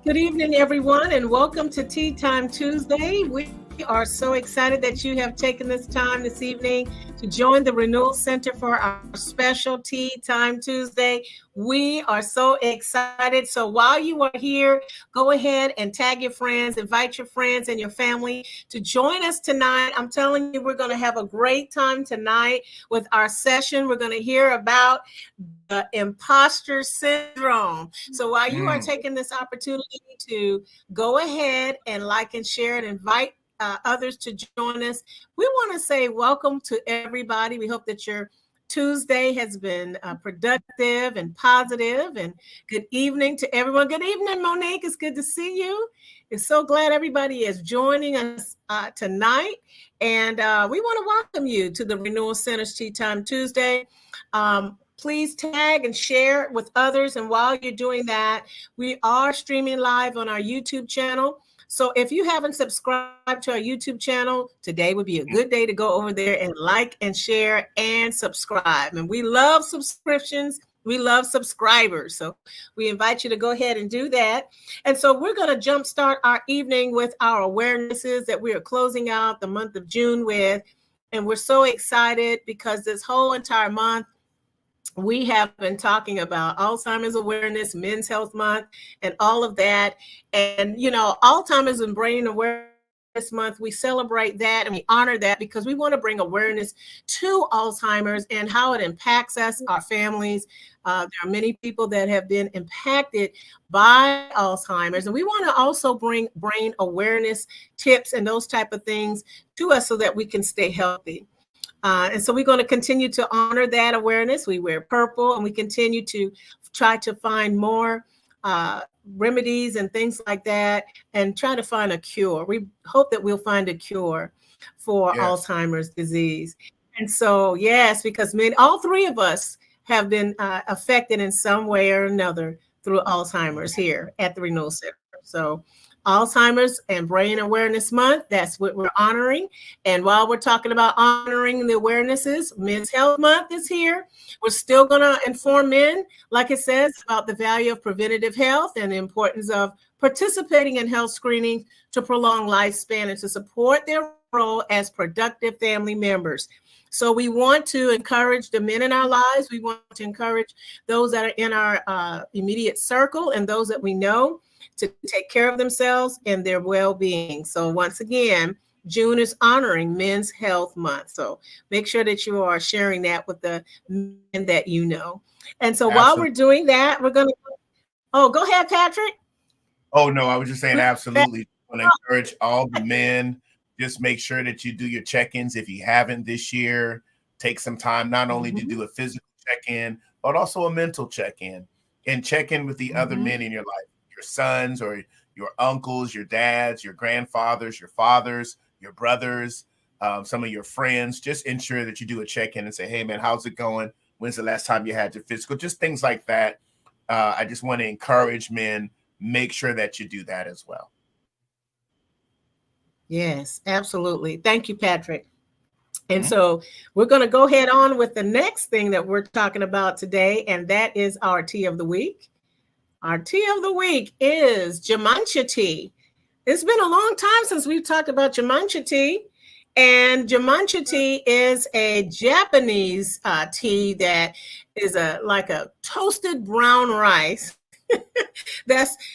Good evening, everyone, and welcome to Tea Time Tuesday. We are so excited that you have taken this time this evening to join the Renewal Center for our special Tea Time Tuesday. We are so excited. So while you are here, go ahead and tag your friends, invite your friends and your family to join us tonight. I'm telling you, we're going to have a great time tonight with our session. We're going to hear about the imposter syndrome. So while you are taking this opportunity to go ahead and like and share and invite others to join us, we want to say welcome to everybody. We hope that your Tuesday has been productive and positive, and good evening to everyone. Good evening, Monique. It's good to see you. It's so glad everybody is joining us tonight, and we want to welcome you to the Renewal Center's Tea Time Tuesday. Please tag and share with others. And while you're doing that, we are streaming live on our YouTube channel. So if you haven't subscribed to our YouTube channel, today would be a good day to go over there and like and share and subscribe. And we love subscriptions. We love subscribers. So we invite you to go ahead and do that. And so we're going to jumpstart our evening with our awarenesses that we are closing out the month of June with. And we're so excited because this whole entire month, we have been talking about Alzheimer's Awareness, Men's Health Month, and all of that. And, you know, Alzheimer's and Brain Awareness Month, we celebrate that and we honor that because we want to bring awareness to Alzheimer's and how it impacts us, our families. There are many people that have been impacted by Alzheimer's, and we want to also bring brain awareness tips and those type of things to us so that we can stay healthy. And so we're going to continue to honor that awareness. We wear purple and we continue to try to find more remedies and things like that and try to find a cure. We hope that we'll find a cure for Alzheimer's disease. And so, yes, because all three of us have been affected in some way or another through Alzheimer's here at the Renewal Center. So Alzheimer's and Brain Awareness Month, that's what we're honoring. And while we're talking about honoring the awarenesses, Men's Health Month is here. We're still going to inform men, like it says, about the value of preventative health and the importance of participating in health screening to prolong lifespan and to support their role as productive family members. So we want to encourage the men in our lives. We want to encourage those that are in our immediate circle and those that we know to take care of themselves and their well-being. So once again, June is honoring Men's Health Month. So make sure that you are sharing that with the men that you know. And so while we're doing that, we're going to, go ahead, Patrick. Oh, no, I was just saying absolutely. I want to encourage all the men, just make sure that you do your check-ins. If you haven't this year, take some time not only to do a physical check-in, but also a mental check-in and check in with the other men in your life. Your sons or your uncles, your dads, your grandfathers, your fathers, your brothers, some of your friends. Just ensure that you do a check-in and say, hey, man, how's it going? When's the last time you had your physical? Just things like that. I just want to encourage men, make sure that you do that as well. Yes, absolutely. Thank you, Patrick. And so we're going to go ahead on with the next thing that we're talking about today, and that is our tea of the week. Our tea of the week is Jamancha tea. It's been a long time since we've talked about Jamancha tea. And Jamancha tea is a Japanese tea that is like a toasted brown rice.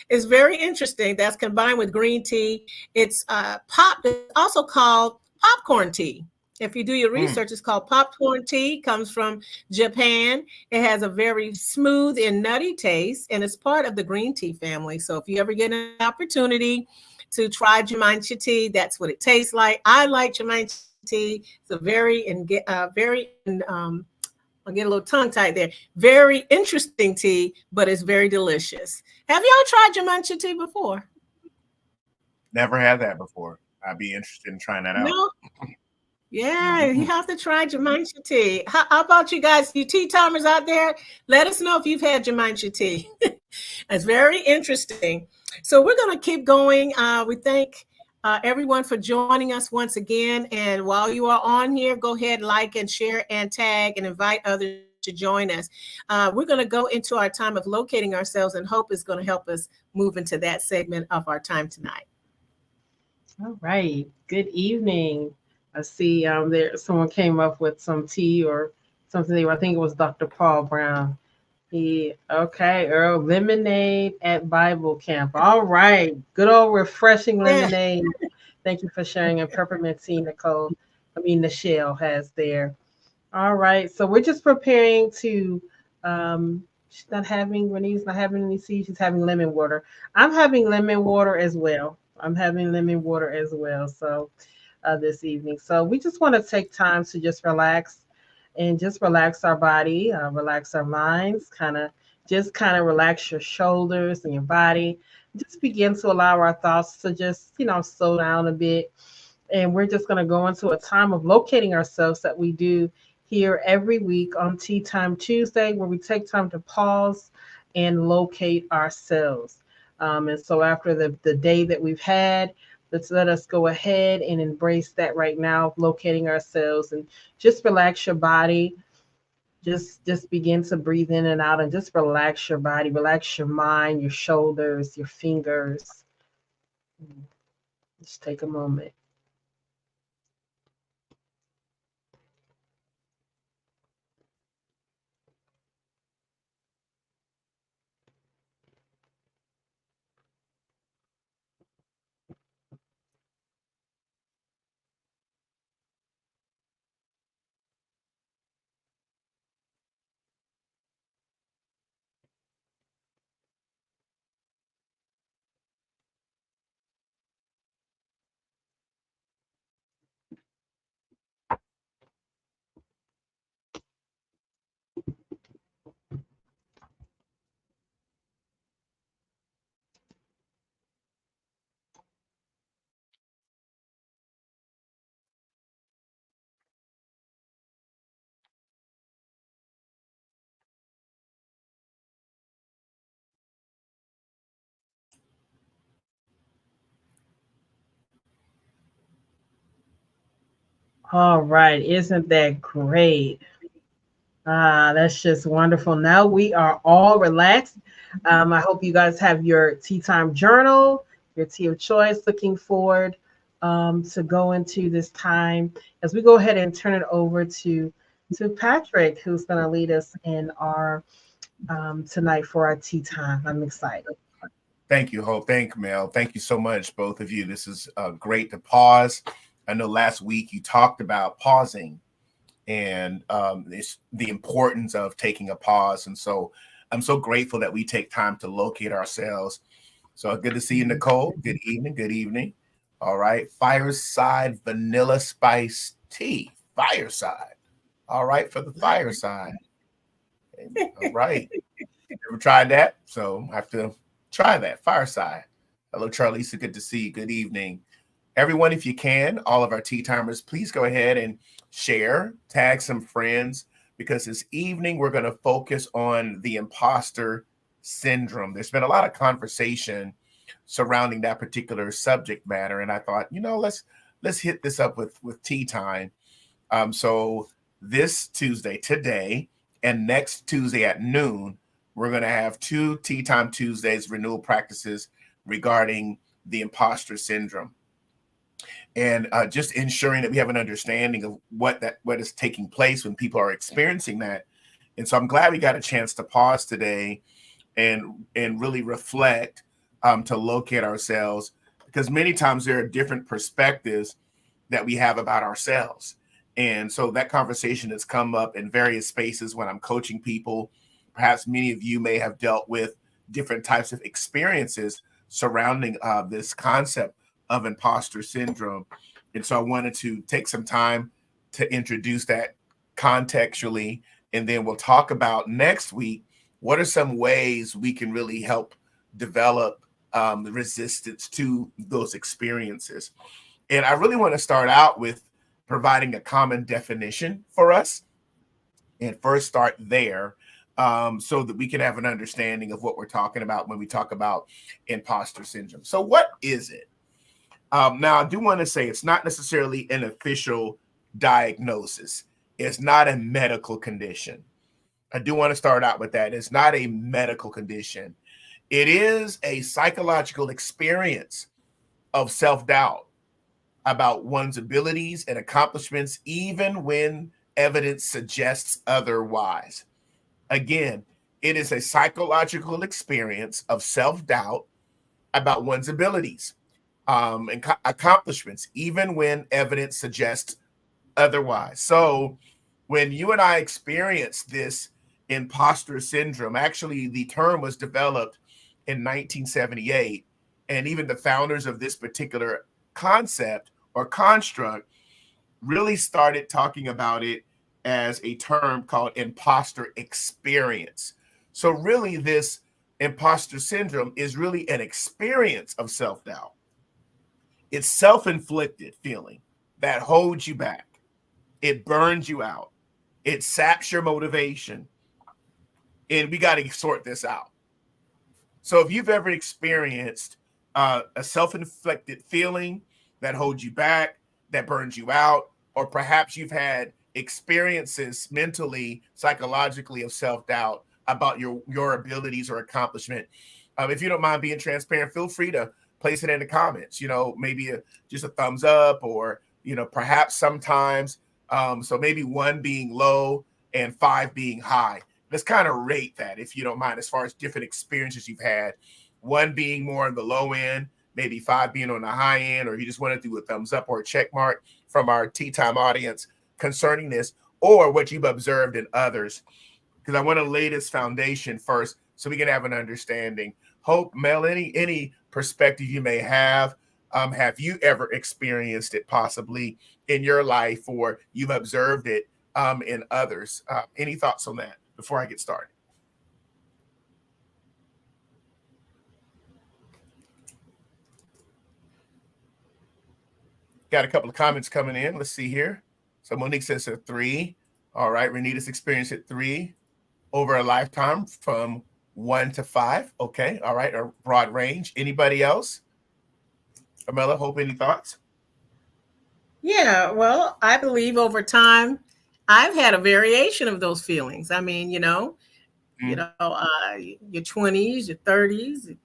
Is very interesting. That's combined with green tea. It's also called popcorn tea. If you do your research, it's called popcorn tea, comes from Japan. It has a very smooth and nutty taste, and it's part of the green tea family. So if you ever get an opportunity to try Jamancha tea, that's what it tastes like. I like Jamancha tea. It's I'll get a little tongue-tied there. Very interesting tea, but it's very delicious. Have y'all tried Jamancha tea before? Never had that before. I'd be interested in trying that out. No? Yeah, you have to try Jamancha tea. How about you guys, you tea timers out there? Let us know if you've had Jamancha tea. It's very interesting. So we're going to keep going. We thank everyone for joining us once again. And while you are on here, go ahead, like and share and tag and invite others to join us. We're going to go into our time of locating ourselves, and Hope is going to help us move into that segment of our time tonight. All right. Good evening. I see there someone came up with some tea or something. I think it was Dr. Paul Brown. Earl, lemonade at Bible camp. All right. Good old refreshing Yeah. lemonade. Thank you for sharing. And peppermint tea, Michelle has there. All right. So we're just preparing to Renee's not having any tea. She's having lemon water. I'm having lemon water as well. So this evening. So we just want to take time to just relax and just relax our body, relax our minds, kind of relax your shoulders and your body. Just begin to allow our thoughts to just, slow down a bit. And we're just going to go into a time of locating ourselves that we do here every week on Tea Time Tuesday, where we take time to pause and locate ourselves. And so after the day that we've had, let us go ahead and embrace that right now, locating ourselves, and just relax your body. Just begin to breathe in and out and just relax your body, relax your mind, your shoulders, your fingers. Just take a moment. All right, isn't that great? That's just wonderful. Now we are all relaxed. I hope you guys have your tea time journal, your tea of choice. Looking forward to go into this time as we go ahead and turn it over to Patrick, who's going to lead us in our tonight for our tea time. I'm excited. Thank you, Hope. Thank you, Mel. Thank you so much, both of you. This is great to pause. I know last week you talked about pausing and it's the importance of taking a pause. And so I'm so grateful that we take time to locate ourselves. So good to see you, Nicole. Good evening. Good evening. All right. Fireside vanilla spice tea. Fireside. All right. For the fireside. All right. Never tried that. So I have to try that. Fireside. Hello, Charliza. Good to see you. Good evening. Everyone, if you can, all of our tea timers, please go ahead and share, tag some friends, because this evening we're going to focus on the imposter syndrome. There's been a lot of conversation surrounding that particular subject matter, and I thought, let's hit this up with tea time. So this Tuesday, today, and next Tuesday at noon, we're going to have 2 Tea Time Tuesdays renewal practices regarding the imposter syndrome, and just ensuring that we have an understanding of what is taking place when people are experiencing that. And so I'm glad we got a chance to pause today and really reflect, to locate ourselves, because many times there are different perspectives that we have about ourselves. And so that conversation has come up in various spaces when I'm coaching people. Perhaps many of you may have dealt with different types of experiences surrounding this concept of imposter syndrome. And so I wanted to take some time to introduce that contextually, and then we'll talk about next week what are some ways we can really help develop the resistance to those experiences. And I really want to start out with providing a common definition for us, and first start there, so that we can have an understanding of what we're talking about when we talk about imposter syndrome. So what is it? Now, I do want to say it's not necessarily an official diagnosis. It's not a medical condition. I do want to start out with that. It's not a medical condition. It is a psychological experience of self-doubt about one's abilities and accomplishments, even when evidence suggests otherwise. Again, it is a psychological experience of self-doubt about one's abilities and accomplishments, even when evidence suggests otherwise. So when you and I experience this imposter syndrome, actually the term was developed in 1978, and even the founders of this particular concept or construct really started talking about it as a term called imposter experience. So really this imposter syndrome is really an experience of self-doubt. It's self-inflicted feeling that holds you back. It burns you out. It saps your motivation. And we got to sort this out. So if you've ever experienced a self-inflicted feeling that holds you back, that burns you out, or perhaps you've had experiences mentally, psychologically of self-doubt about your abilities or accomplishment, if you don't mind being transparent, feel free to place it in the comments, maybe just a thumbs up, or, perhaps sometimes, so maybe 1 being low and 5 being high. Let's kind of rate that, if you don't mind, as far as different experiences you've had, 1 being more on the low end, maybe 5 being on the high end, or you just want to do a thumbs up or a check mark from our Tea Time audience concerning this, or what you've observed in others, because I want to lay this foundation first so we can have an understanding. Hope, Mel, any perspective you may have you ever experienced it possibly in your life, or you've observed it in others? Any thoughts on that before I get started? Got a couple of comments coming in. Let's see here. So Monique says a 3. All right. Renita's experienced it 3 over a lifetime from 1 to 5. Okay. All right. A broad range. Anybody else? Amela, Hope, any thoughts? Yeah, well, I believe over time, I've had a variation of those feelings. I mean, your 20s, your 30s,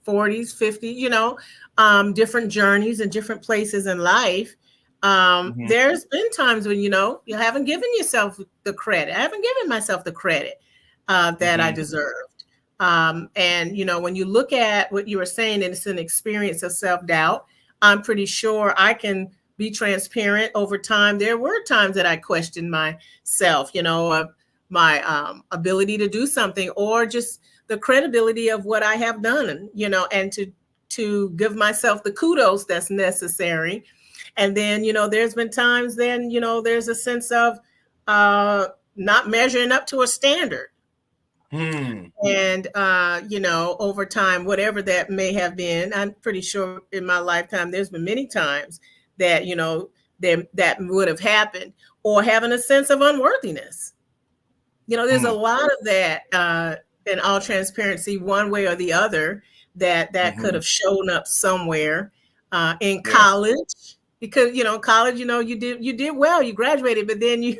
40s, 50s, different journeys and different places in life. There's been times when, you haven't given yourself the credit. I haven't given myself the credit that I deserved. And, when you look at what you were saying, and it's an experience of self-doubt, I'm pretty sure I can be transparent over time. There were times that I questioned myself, my ability to do something, or just the credibility of what I have done, and to give myself the kudos that's necessary. And then, there's been times then, there's a sense of not measuring up to a standard. And, over time, whatever that may have been, I'm pretty sure in my lifetime, there's been many times that, that would have happened, or having a sense of unworthiness. There's a lot of that in all transparency, one way or the other, that could have shown up somewhere in college. Because, college, you did well, you graduated, but then you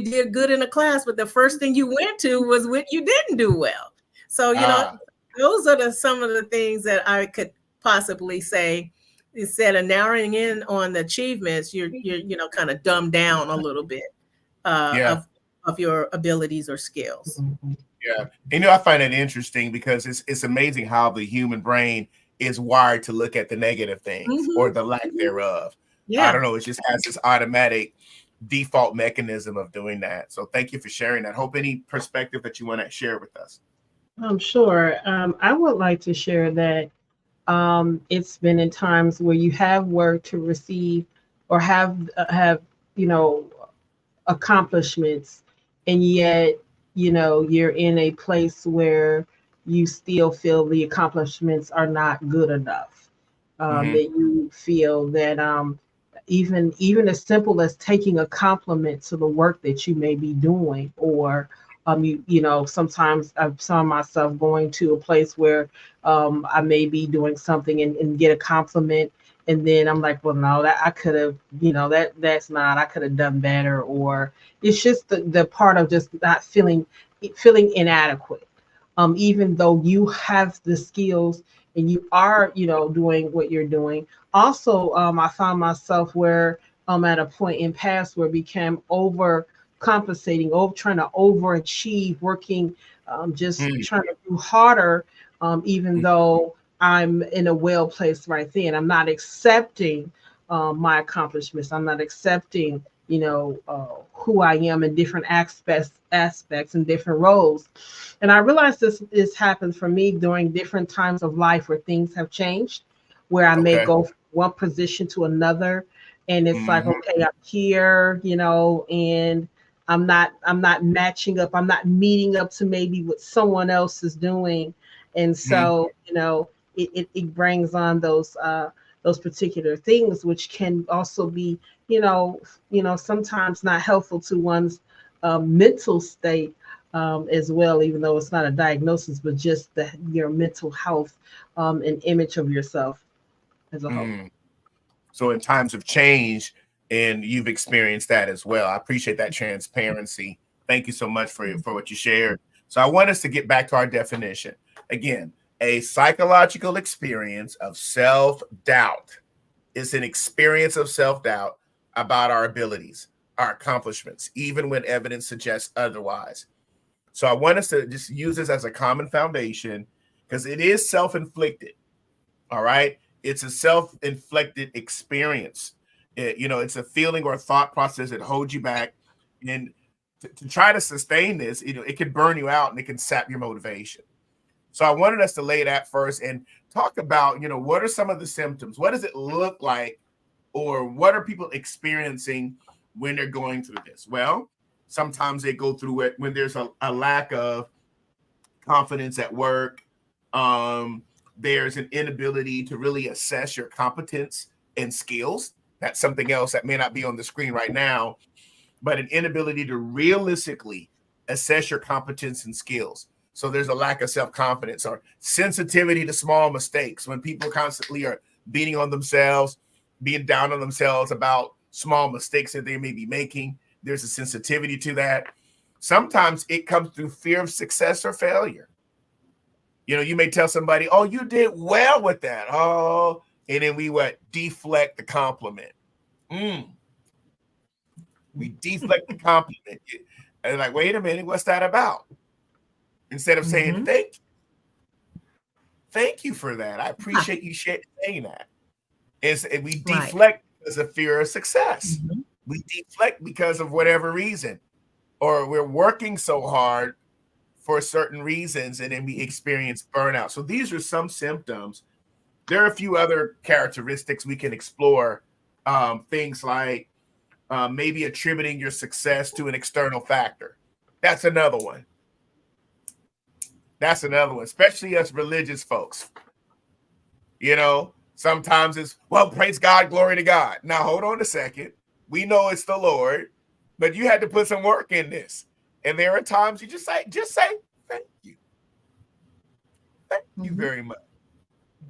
did good in a class, but the first thing you went to was what you didn't do well. So, those are some of the things that I could possibly say. Instead of narrowing in on the achievements, you're kind of dumbed down a little bit of your abilities or skills. Yeah. I find it interesting because it's amazing how the human brain is wired to look at the negative things or the lack thereof. Yeah. I don't know. It just has this automatic default mechanism of doing that. So thank you for sharing that. Hope, any perspective that you want to share with us? I'm sure. I would like to share that it's been in times where you have worked to receive or have accomplishments, and yet, you're in a place where you still feel the accomplishments are not good enough. That you feel that even as simple as taking a compliment to the work that you may be doing, or sometimes I saw myself going to a place where I may be doing something and get a compliment, and then I'm like, well, no, that I could have, I could have done better. Or it's just the part of just not feeling feeling inadequate, even though you have the skills and you are, doing what you're doing. Also, I found myself where at a point in past where I became over compensating, over trying to overachieve, working, just Mm, trying to do harder, even mm, though I'm in a well place right then. I'm not accepting my accomplishments. I'm not accepting, who I am in different aspects and different roles. And I realized this happens for me during different times of life where things have changed, where I may okay. go from one position to another, and it's like, Hmm. okay, I'm here, and I'm not matching up. I'm not meeting up to maybe what someone else is doing, and Hmm. so it brings on those particular things, which can also be, sometimes not helpful to one's mental state, as well, even though it's not a diagnosis, but just your mental health, and image of yourself as a whole. Mm. So in times of change, and you've experienced that as well. I appreciate that transparency. Thank you so much for what you shared. So I want us to get back to our definition. Again, a psychological experience of self-doubt is an experience of self-doubt about our abilities, our accomplishments, even when evidence suggests otherwise. So I want us to just use this as a common foundation because it is self-inflicted. All right. It's a self-inflicted experience. It's a feeling or a thought process that holds you back. And to try to sustain this, it can burn you out and it can sap your motivation. So I wanted us to lay that first and talk about, what are some of the symptoms? What does it look like? Or what are people experiencing when they're going through this? Well, sometimes they go through it when there's a lack of confidence at work. There's an inability to really assess your competence and skills. That's something else that may not be on the screen right now, but an inability to realistically assess your competence and skills. So there's a lack of self-confidence or sensitivity to small mistakes. When people constantly are beating on themselves, being down on themselves about small mistakes that they may be making, there's a sensitivity to that. Sometimes it comes through fear of success or failure. You may tell somebody, "Oh, you did well with that." Oh, and then we deflect the compliment. Mm, we deflect the compliment. And like, wait a minute, what's that about? Instead of saying, Mm-hmm. thank you for that. I appreciate you saying that. And we Right. deflect because of fear of success. Mm-hmm. We deflect because of whatever reason, or we're working so hard for certain reasons, and then we experience burnout. So these are some symptoms. There are a few other characteristics we can explore. Things like maybe attributing your success to an external factor. That's another one. That's another one, especially us religious folks. Sometimes it's, well, praise God, glory to God. Now, hold on a second. We know it's the Lord, but you had to put some work in this. And there are times you just say, thank you. Thank you Mm-hmm. very much.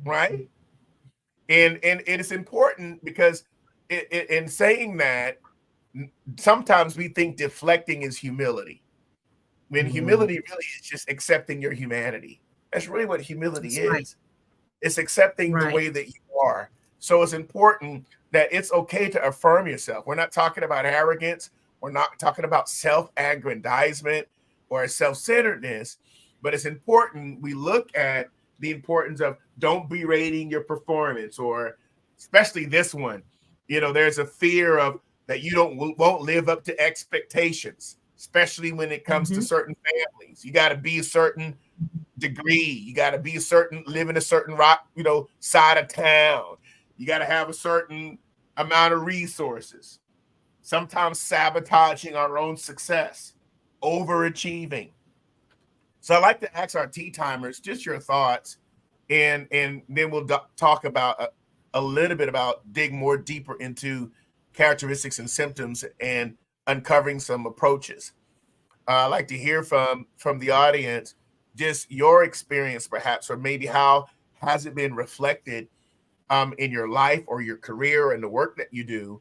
Right. And it's important because in saying that, sometimes we think deflecting is humility, when Mm-hmm. humility really is just accepting your humanity. That's really what humility That's right. is. It's accepting the Right. way that you are. So it's important that it's okay to affirm yourself. We're not talking about arrogance. We're not talking about self-aggrandizement or self-centeredness, but it's important we look at the importance of don't berating your performance, or especially this one. There's a fear of that you won't live up to expectations, especially when it comes to Mm-hmm. certain families. You got to be a certain degree. You got to be live in a certain side of town. You got to have a certain amount of resources. Sometimes sabotaging our own success, overachieving. So I like to ask our tea timers just your thoughts, and then we'll talk about a little bit about dig more deeper into characteristics and symptoms and uncovering some approaches. I'd like to hear from the audience, just your experience, perhaps, or maybe how has it been reflected in your life or your career and the work that you do.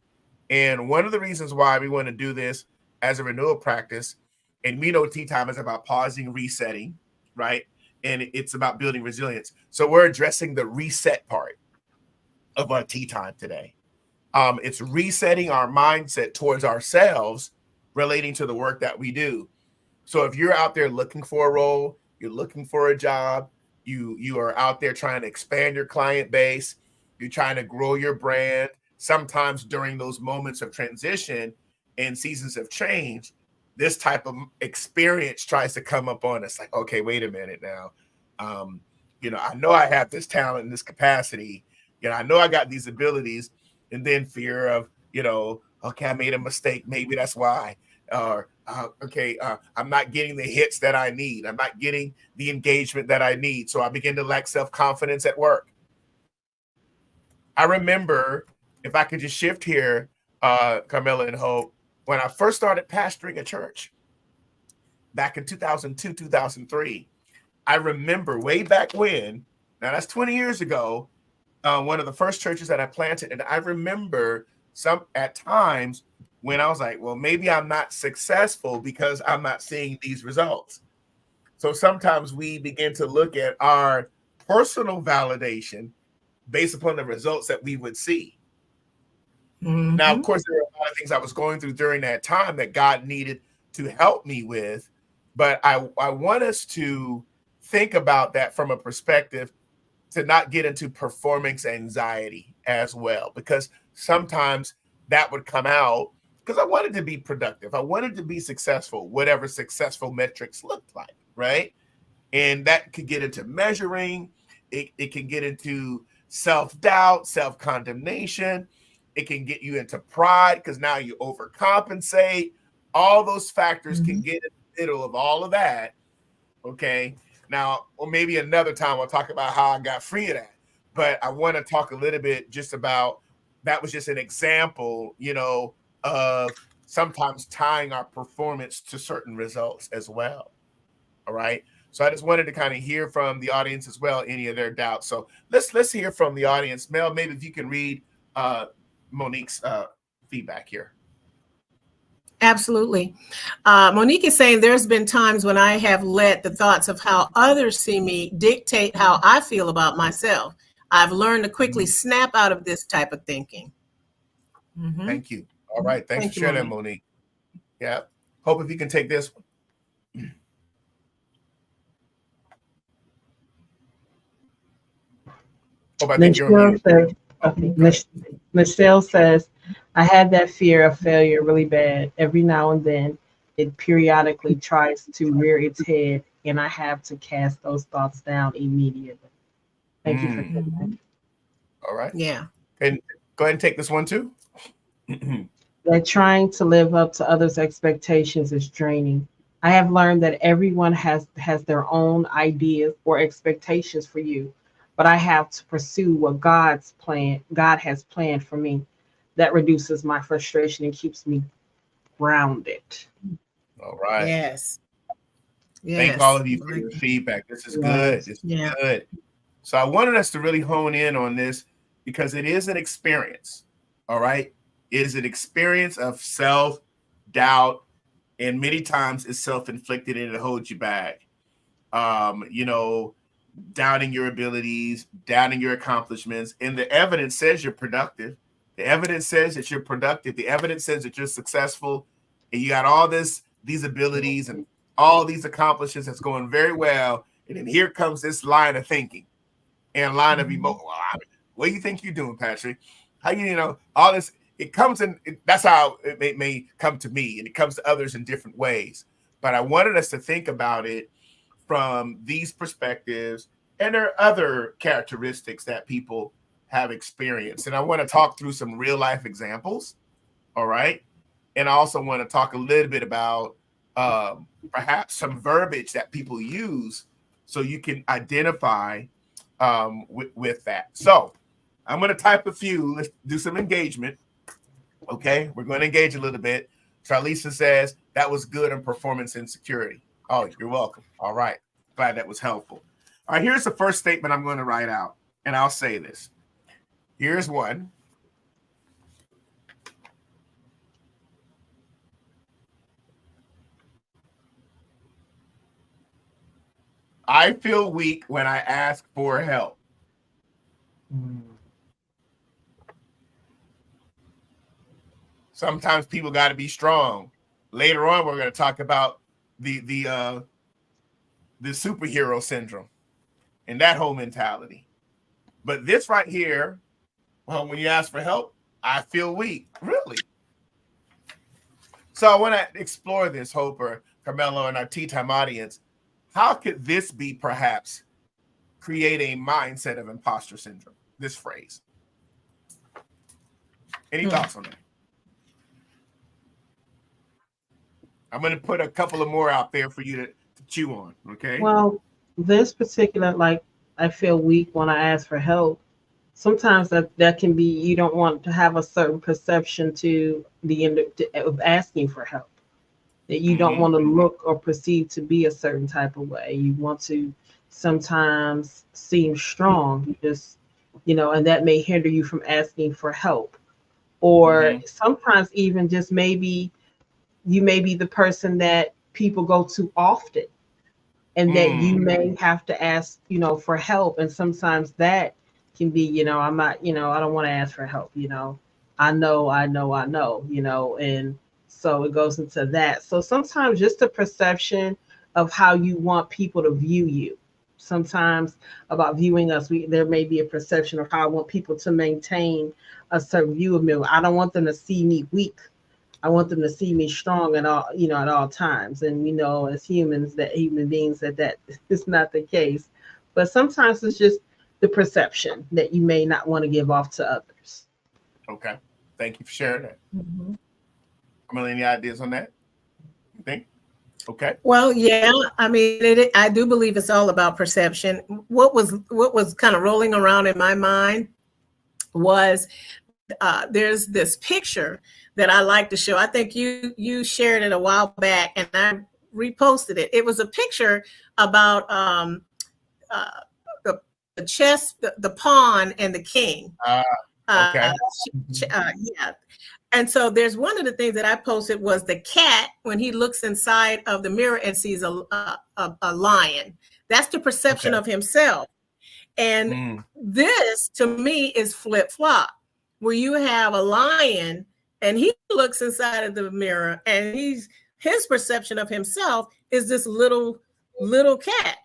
And one of the reasons why we want to do this as a renewal practice And we know tea time is about pausing, resetting, right? And it's about building resilience. So we're addressing the reset part of our tea time today. It's resetting our mindset towards ourselves relating to the work that we do. So if you're out there looking for a role, you're looking for a job, you are out there trying to expand your client base, you're trying to grow your brand. Sometimes during those moments of transition and seasons of change, this type of experience tries to come up on us like, okay, wait a minute now. I know I have this talent and this capacity. I know I got these abilities, and then fear of, okay, I made a mistake. Maybe that's why. Or I'm not getting the hits that I need. I'm not getting the engagement that I need. So I begin to lack self-confidence at work. I remember, if I could just shift here, Carmela and Hope, when I first started pastoring a church back in 2002, 2003, I remember way back when, now that's 20 years ago, one of the first churches that I planted. And I remember at times when I was like, well, maybe I'm not successful because I'm not seeing these results. So sometimes we begin to look at our personal validation based upon the results that we would see. Mm-hmm. Now, of course, there are a lot of things I was going through during that time that God needed to help me with. But I want us to think about that from a perspective to not get into performance anxiety as well, because sometimes that would come out because I wanted to be productive. I wanted to be successful, whatever successful metrics looked like, right? And that could get into measuring. It can get into self-doubt, self-condemnation. It can get you into pride because now you overcompensate. All those factors can get in the middle of all of that, okay? Now, or maybe another time I'll talk about how I got free of that. But I want to talk a little bit just about, that was just an example, of sometimes tying our performance to certain results as well. All right. So I just wanted to kind of hear from the audience as well, any of their doubts. So let's hear from the audience. Mel, maybe if you can read Monique's feedback here. Absolutely. Monique is saying there's been times when I have let the thoughts of how others see me dictate how I feel about myself. I've learned to quickly snap out of this type of thinking. Mm-hmm. Thank you. All right. Thanks for sharing that, Monique. Yeah. Hope if you can take this one. Michelle says, I had that fear of failure really bad. Every now and then, it periodically tries to rear its head, and I have to cast those thoughts down immediately. Thank you for that. All right. Yeah. And go ahead and take this one too. That trying to live up to others' expectations is draining. I have learned that everyone has their own ideas or expectations for you, but I have to pursue what God has planned for me. That reduces my frustration and keeps me grounded. All right. Yes. Thank all of you for your feedback. This is good. This is good. So I wanted us to really hone in on this because it is an experience. All right. It is an experience of self-doubt, and many times it's self-inflicted and it holds you back. Doubting your abilities, doubting your accomplishments. And the evidence says you're productive. The evidence says that you're productive. The evidence says that you're successful and you got all these abilities and all these accomplishments that's going very well. And then here comes this line of thinking and line of emotion. What do you think you're doing, Patrick? How all this, it comes in, that's how it may come to me, and it comes to others in different ways. But I wanted us to think about it from these perspectives, and there are other characteristics that people have experienced. And I want to talk through some real life examples. All right. And I also want to talk a little bit about perhaps some verbiage that people use so you can identify with that. So I'm going to type a few. Let's do some engagement. Okay. We're going to engage a little bit. Charlisa says that was good on performance insecurity. Oh, you're welcome. All right. Glad that was helpful. All right. Here's the first statement I'm going to write out, and I'll say this. Here's one. I feel weak when I ask for help. Sometimes people got to be strong. Later on, we're going to talk about the superhero syndrome and that whole mentality. But this right here, well, when you ask for help, I feel weak. Really? So I want to explore this, Hope or Carmelo, and our Tea Time audience. How could this be perhaps create a mindset of imposter syndrome? This phrase. Any thoughts on that? I'm going to put a couple of more out there for you to chew on. Okay. Well, this particular, like, I feel weak when I ask for help. Sometimes that can be, you don't want to have a certain perception to the end of asking for help. That you don't want to look or perceive to be a certain type of way. You want to sometimes seem strong. You just, and that may hinder you from asking for help. Or sometimes even just maybe you may be the person that people go to often, and that you may have to ask, for help. And sometimes that can be, I'm not, I don't want to ask for help, I know, and so it goes into that. So sometimes just the perception of how you want people to view you. Sometimes about viewing us, there may be a perception of how I want people to maintain a certain view of me. I don't want them to see me weak. I want them to see me strong at all, at all times. And we know as human beings that is not the case. But sometimes it's just the perception that you may not want to give off to others. Okay. Thank you for sharing that. Any ideas on that? You think? Okay. Well, yeah. I mean, I do believe it's all about perception. What was kind of rolling around in my mind was there's this picture that I like to show. I think you shared it a while back, and I reposted it. It was a picture about the chess, the pawn, and the king. Okay. Yeah. And so there's one of the things that I posted was the cat when he looks inside of the mirror and sees a lion. That's the perception of himself. And this to me is flip-flop, where you have a lion and he looks inside of the mirror and his perception of himself is this little cat.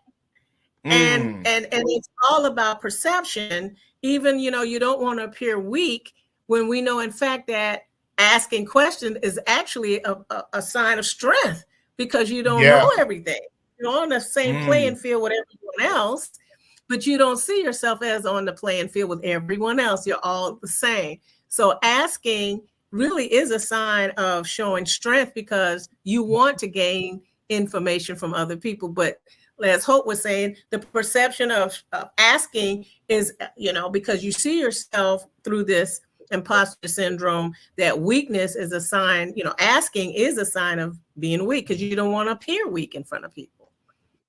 And it's all about perception. Even, you don't want to appear weak when we know, in fact, that asking questions is actually a sign of strength, because you don't know everything. You're on the same playing field with everyone else, but you don't see yourself as on the playing field with everyone else. You're all the same. So asking really is a sign of showing strength, because you want to gain information from other people. But as Hope was saying, the perception of asking is, because you see yourself through this imposter syndrome, that weakness is a sign, asking is a sign of being weak, because you don't want to appear weak in front of people.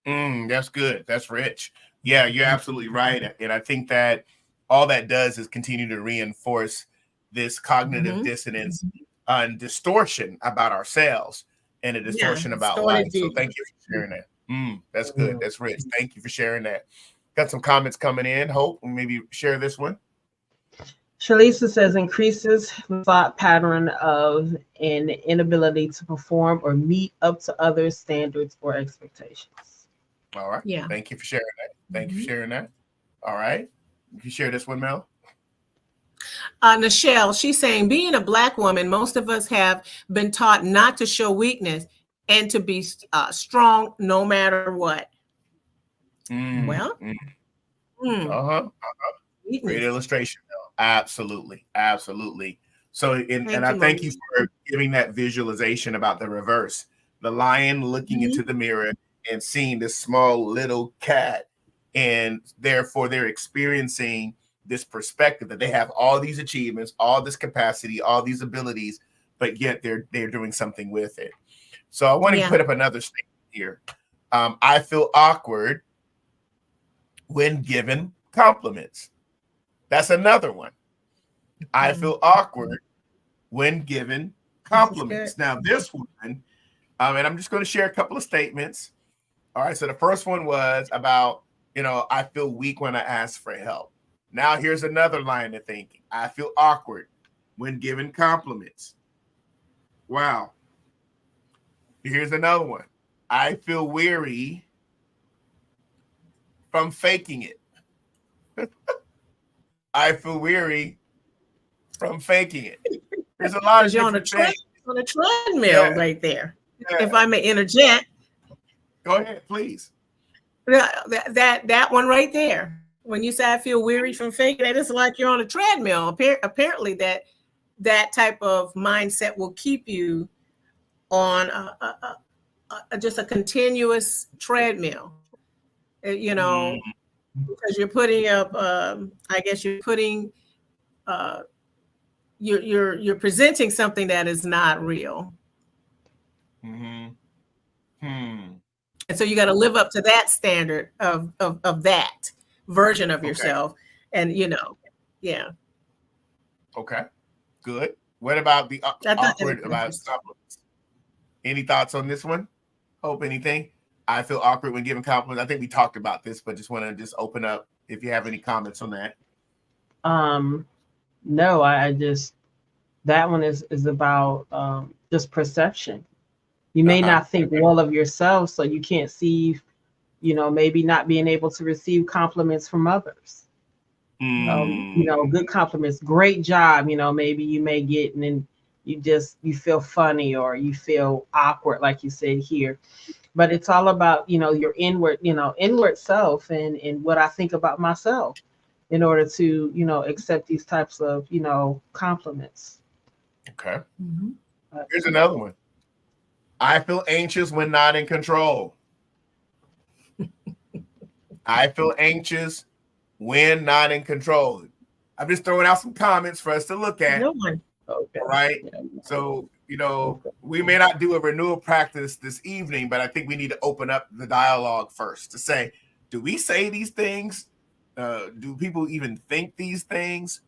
That's good. That's rich. Yeah, you're absolutely right. And I think that all that does is continue to reinforce this cognitive dissonance and distortion about ourselves, and a distortion about life. So thank you for sharing that. That's good. That's rich. Thank you for sharing that. Got some comments coming in. Hope, maybe share this one. Shalisa says increases thought pattern of an inability to perform or meet up to others' standards or expectations. All right. Yeah. Thank you for sharing that. Thank you for sharing that. All right. You can share this one, Mel. Nichelle, she's saying, being a Black woman, most of us have been taught not to show weakness and to be strong no matter what. Well, great illustration, Mel. Absolutely. Absolutely. So, and I thank you for giving that visualization about the reverse, the lion looking into the mirror and seeing this small little cat, and therefore they're experiencing this perspective that they have all these achievements, all this capacity, all these abilities, but yet they're doing something with it. So I want to put up another statement here. I feel awkward when given compliments. That's another one. I feel awkward when given compliments. Now this one, and I'm just going to share a couple of statements. All right. So the first one was about, I feel weak when I ask for help. Now here's another line of thinking. I feel awkward when given compliments. Wow. Here's another one. I feel weary from faking it. I feel weary from faking it. There's a lot of You're different things. on a treadmill right there. Yeah. If I may interject. Go ahead, please. That one right there. When you say I feel weary from faking it, it's like you're on a treadmill. Apparently that type of mindset will keep you on just a continuous treadmill. Because you're putting up, I guess you're putting, you're presenting something that is not real. And so you got to live up to that standard of that version of yourself. And, yeah. Okay, good. What about the awkward about compliments? Any thoughts on this one? Hope anything? I feel awkward when giving compliments. I think we talked about this, but just want to open up if you have any comments on that. No, I just, that one is about just perception. You may not think well of yourself, so you can't see, maybe not being able to receive compliments from others. Good compliments, great job, maybe you may get, and then you feel funny or you feel awkward, like you said here. But it's all about, your inward self and what I think about myself in order to, accept these types of, compliments. Okay. Here's another one. I feel anxious when not in control. I feel anxious when not in control. I'm just throwing out some comments for us to look at. Okay. All right. So, we may not do a renewal practice this evening, but I think we need to open up the dialogue first to say, do we say these things? Do people even think these things?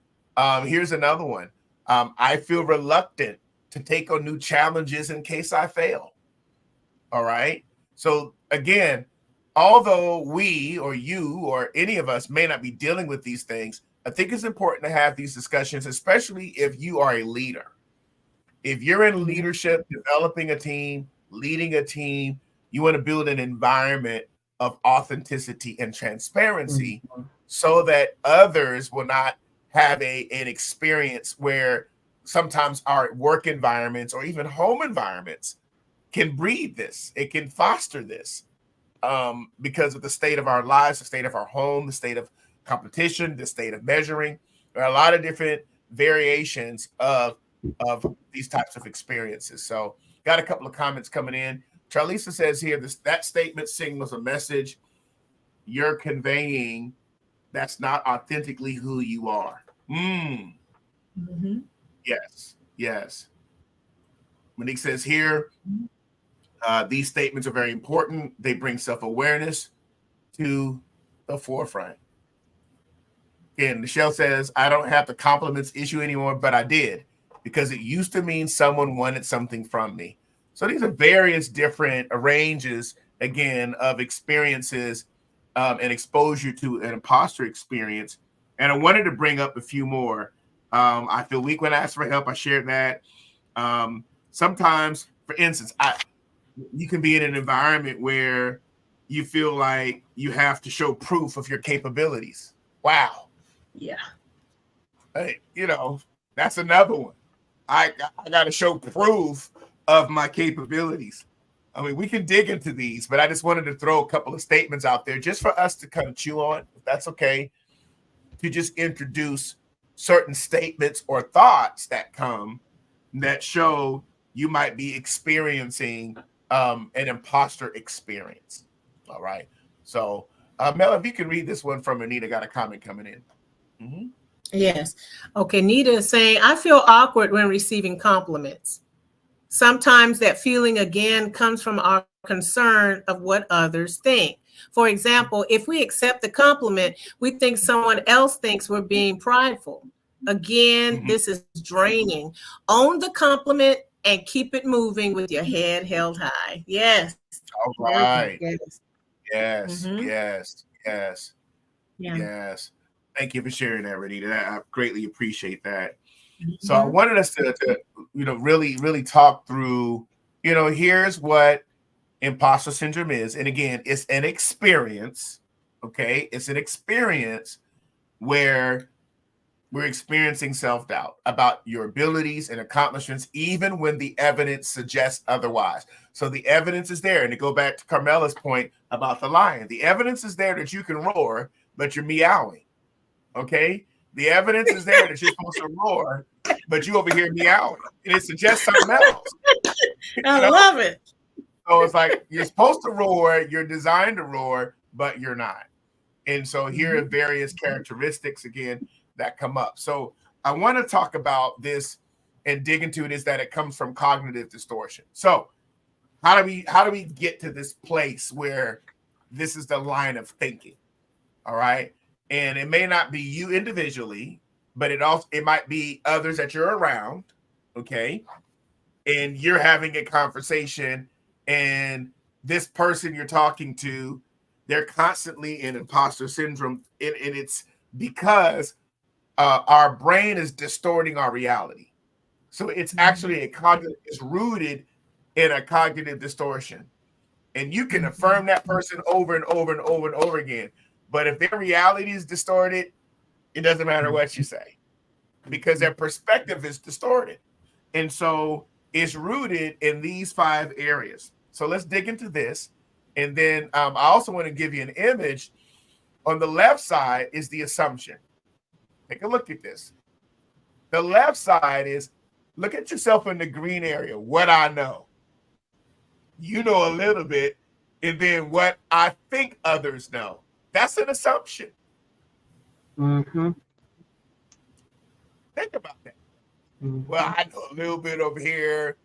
Here's another one. I feel reluctant to take on new challenges in case I fail. All right. So again, although we or you or any of us may not be dealing with these things, I think it's important to have these discussions, especially if you are a leader. If you're in leadership, developing a team, leading a team, you want to build an environment of authenticity and transparency so that others will not have an experience where sometimes our work environments or even home environments can breed this. It can foster this because of the state of our lives, the state of our home, the state of competition, the state of measuring. There are a lot of different variations of these types of experiences. So got a couple of comments coming in. Charlisa says here, that statement signals a message you're conveying that's not authentically who you are. Yes. Monique says here, these statements are very important. They bring self-awareness to the forefront. And Michelle says, I don't have the compliments issue anymore, but I did because it used to mean someone wanted something from me. So these are various different ranges, again, of experiences and exposure to an imposter experience. And I wanted to bring up a few more. I feel weak when I ask for help. I shared that. Sometimes, for instance, you can be in an environment where you feel like you have to show proof of your capabilities. Wow. Yeah. Hey, that's another one. I got to show proof of my capabilities. I mean, we can dig into these, but I just wanted to throw a couple of statements out there just for us to kind of chew on, if that's okay, to just introduce certain statements or thoughts that come that show you might be experiencing an imposter experience. All right. So, Mel, if you can read this one from Anita, got a comment coming in. Yes. Okay. Nita is saying, I feel awkward when receiving compliments. Sometimes that feeling again comes from our concern of what others think. For example, if we accept the compliment, we think someone else thinks we're being prideful. Again, this is draining. Own the compliment and keep it moving with your head held high. Yes. All right. Yes. Yes, Mm-hmm. yes, yes, Yeah. yes. Thank you for sharing that, Renita. I greatly appreciate that. So I Mm-hmm. wanted us to really, really talk through, here's what imposter syndrome is. And again, it's an experience. Okay. It's an experience where we're experiencing self-doubt about your abilities and accomplishments, even when the evidence suggests otherwise. So the evidence is there. And to go back to Carmela's point about the lion, the evidence is there that you can roar, but you're meowing. Okay. The evidence is there that you're supposed to roar, but you over here meowing. And it suggests something else. I love it. So it's like you're supposed to roar, you're designed to roar, but you're not. And so here are various characteristics again that come up. So I want to talk about this and dig into it, is that it comes from cognitive distortion. So how do we get to this place where this is the line of thinking? All right. And it may not be you individually, but it might be others that you're around. Okay. And you're having a conversation, and this person you're talking to, they're constantly in imposter syndrome. And it's because our brain is distorting our reality. So it's actually it's rooted in a cognitive distortion. And you can affirm that person over and over and over and over again. But if their reality is distorted, it doesn't matter what you say, because their perspective is distorted. And so it's rooted in these 5 areas. So let's dig into this. And then I also want to give you an image. On the left side is the assumption. Take a look at this. The left side is, look at yourself in the green area. What I know. You know a little bit. And then what I think others know. That's an assumption. Mm-hmm. Think about that. Mm-hmm. Well, I know a little bit over here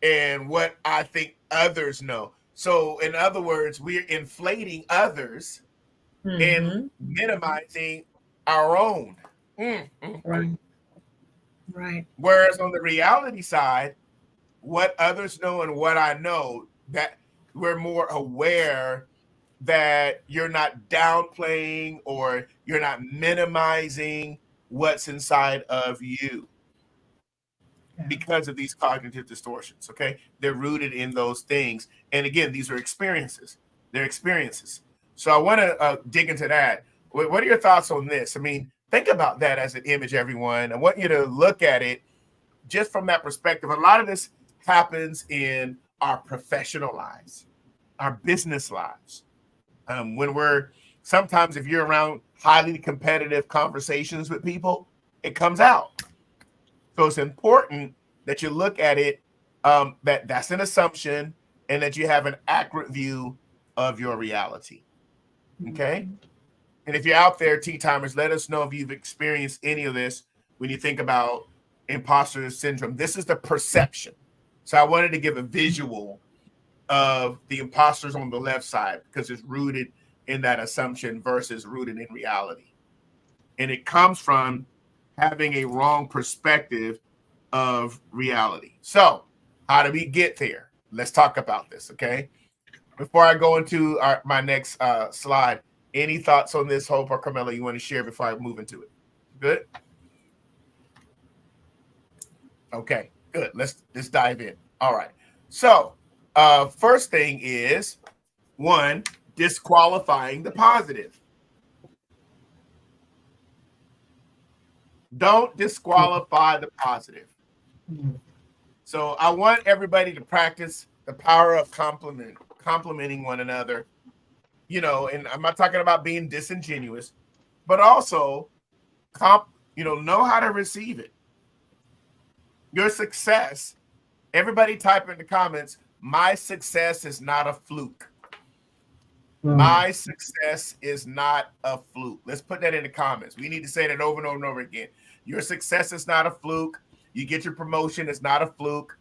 and what I think others know. So in other words, we're inflating others and minimizing our own. Right. Right. Whereas on the reality side, what others know and what I know, that we're more aware that you're not downplaying or you're not minimizing what's inside of you because of these cognitive distortions. Okay. They're rooted in those things. And again, these are experiences. They're experiences. So I want to dig into that. What are your thoughts on this? I mean, think about that as an image, everyone. I want you to look at it just from that perspective. A lot of this happens in our professional lives, our business lives. When sometimes if you're around highly competitive conversations with people, it comes out. So it's important that you look at it, that's an assumption, and that you have an accurate view of your reality. Okay. And if you're out there, T-timers, let us know if you've experienced any of this when you think about imposter syndrome. This is the perception. So I wanted to give a visual of the imposters on the left side because it's rooted in that assumption versus rooted in reality. And it comes from having a wrong perspective of reality. So how do we get there? Let's talk about this, okay? Before I go into my next slide, any thoughts on this, Hope or Carmela, you want to share before I move into it? Good? Okay, good. Let's dive in. All right. So first thing is, 1, disqualifying the positive. Don't disqualify the positive. So I want everybody to practice the power of complimenting one another, and I'm not talking about being disingenuous, but also know how to receive it. Your success, everybody type in the comments, my success is not a fluke. My success is not a fluke. Let's put that in the comments. We need to say that over and over and over again. Your success is not a fluke. You get your promotion, it's not a fluke.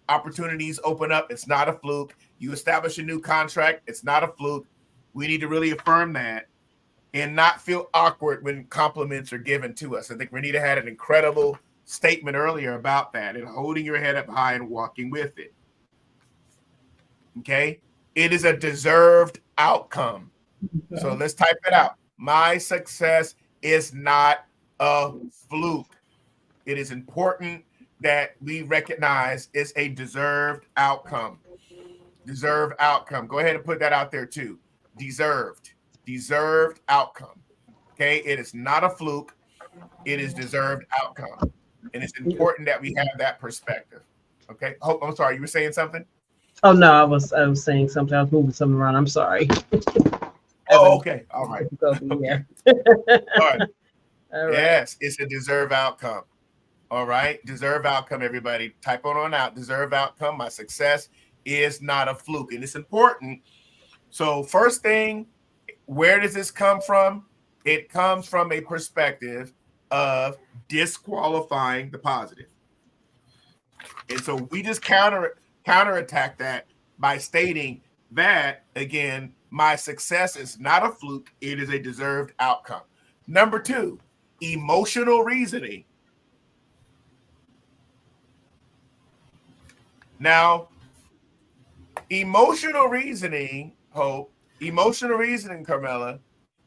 Opportunities open up, it's not a fluke. You establish a new contract, it's not a fluke. We need to really affirm that and not feel awkward when compliments are given to us. I think Renita had an incredible statement earlier about that and holding your head up high and walking with it. Okay? It is a deserved outcome. Okay. So let's type it out. My success is not a fluke. It is important that we recognize it's a deserved outcome. Deserved outcome. Go ahead and put that out there too. Deserved outcome. Okay, it is not a fluke. It is deserved outcome, and it's important that we have that perspective. Okay. Oh, I'm sorry. You were saying something? Oh no, I was saying something. I was moving something around. I'm sorry. Oh, okay. All right. Yeah. All right. All right. Yes, it's a deserved outcome. All right. Deserved outcome, everybody. Type on out. Deserved outcome. My success is not a fluke. And it's important. So, first thing, where does this come from? It comes from a perspective of disqualifying the positive. And so we just counterattack that by stating that, again, my success is not a fluke. It is a deserved outcome. Number two, emotional reasoning. Now, emotional reasoning, Hope, emotional reasoning, Carmela,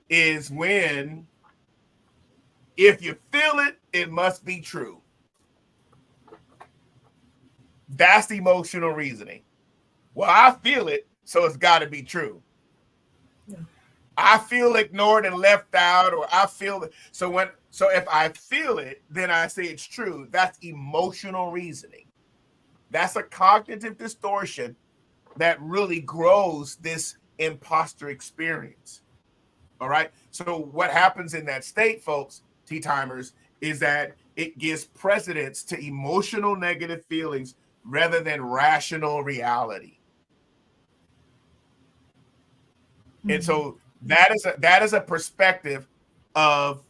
is when if you feel it, it must be true. That's emotional reasoning. Well, I feel it, so it's got to be true. Yeah. I feel ignored and left out, or I feel it. So if I feel it, then I say it's true. That's emotional reasoning. That's a cognitive distortion that really grows this imposter experience. All right. So what happens in that state, folks, tea timers, is that it gives precedence to emotional negative feelings rather than rational reality. Mm-hmm. And so that is a perspective of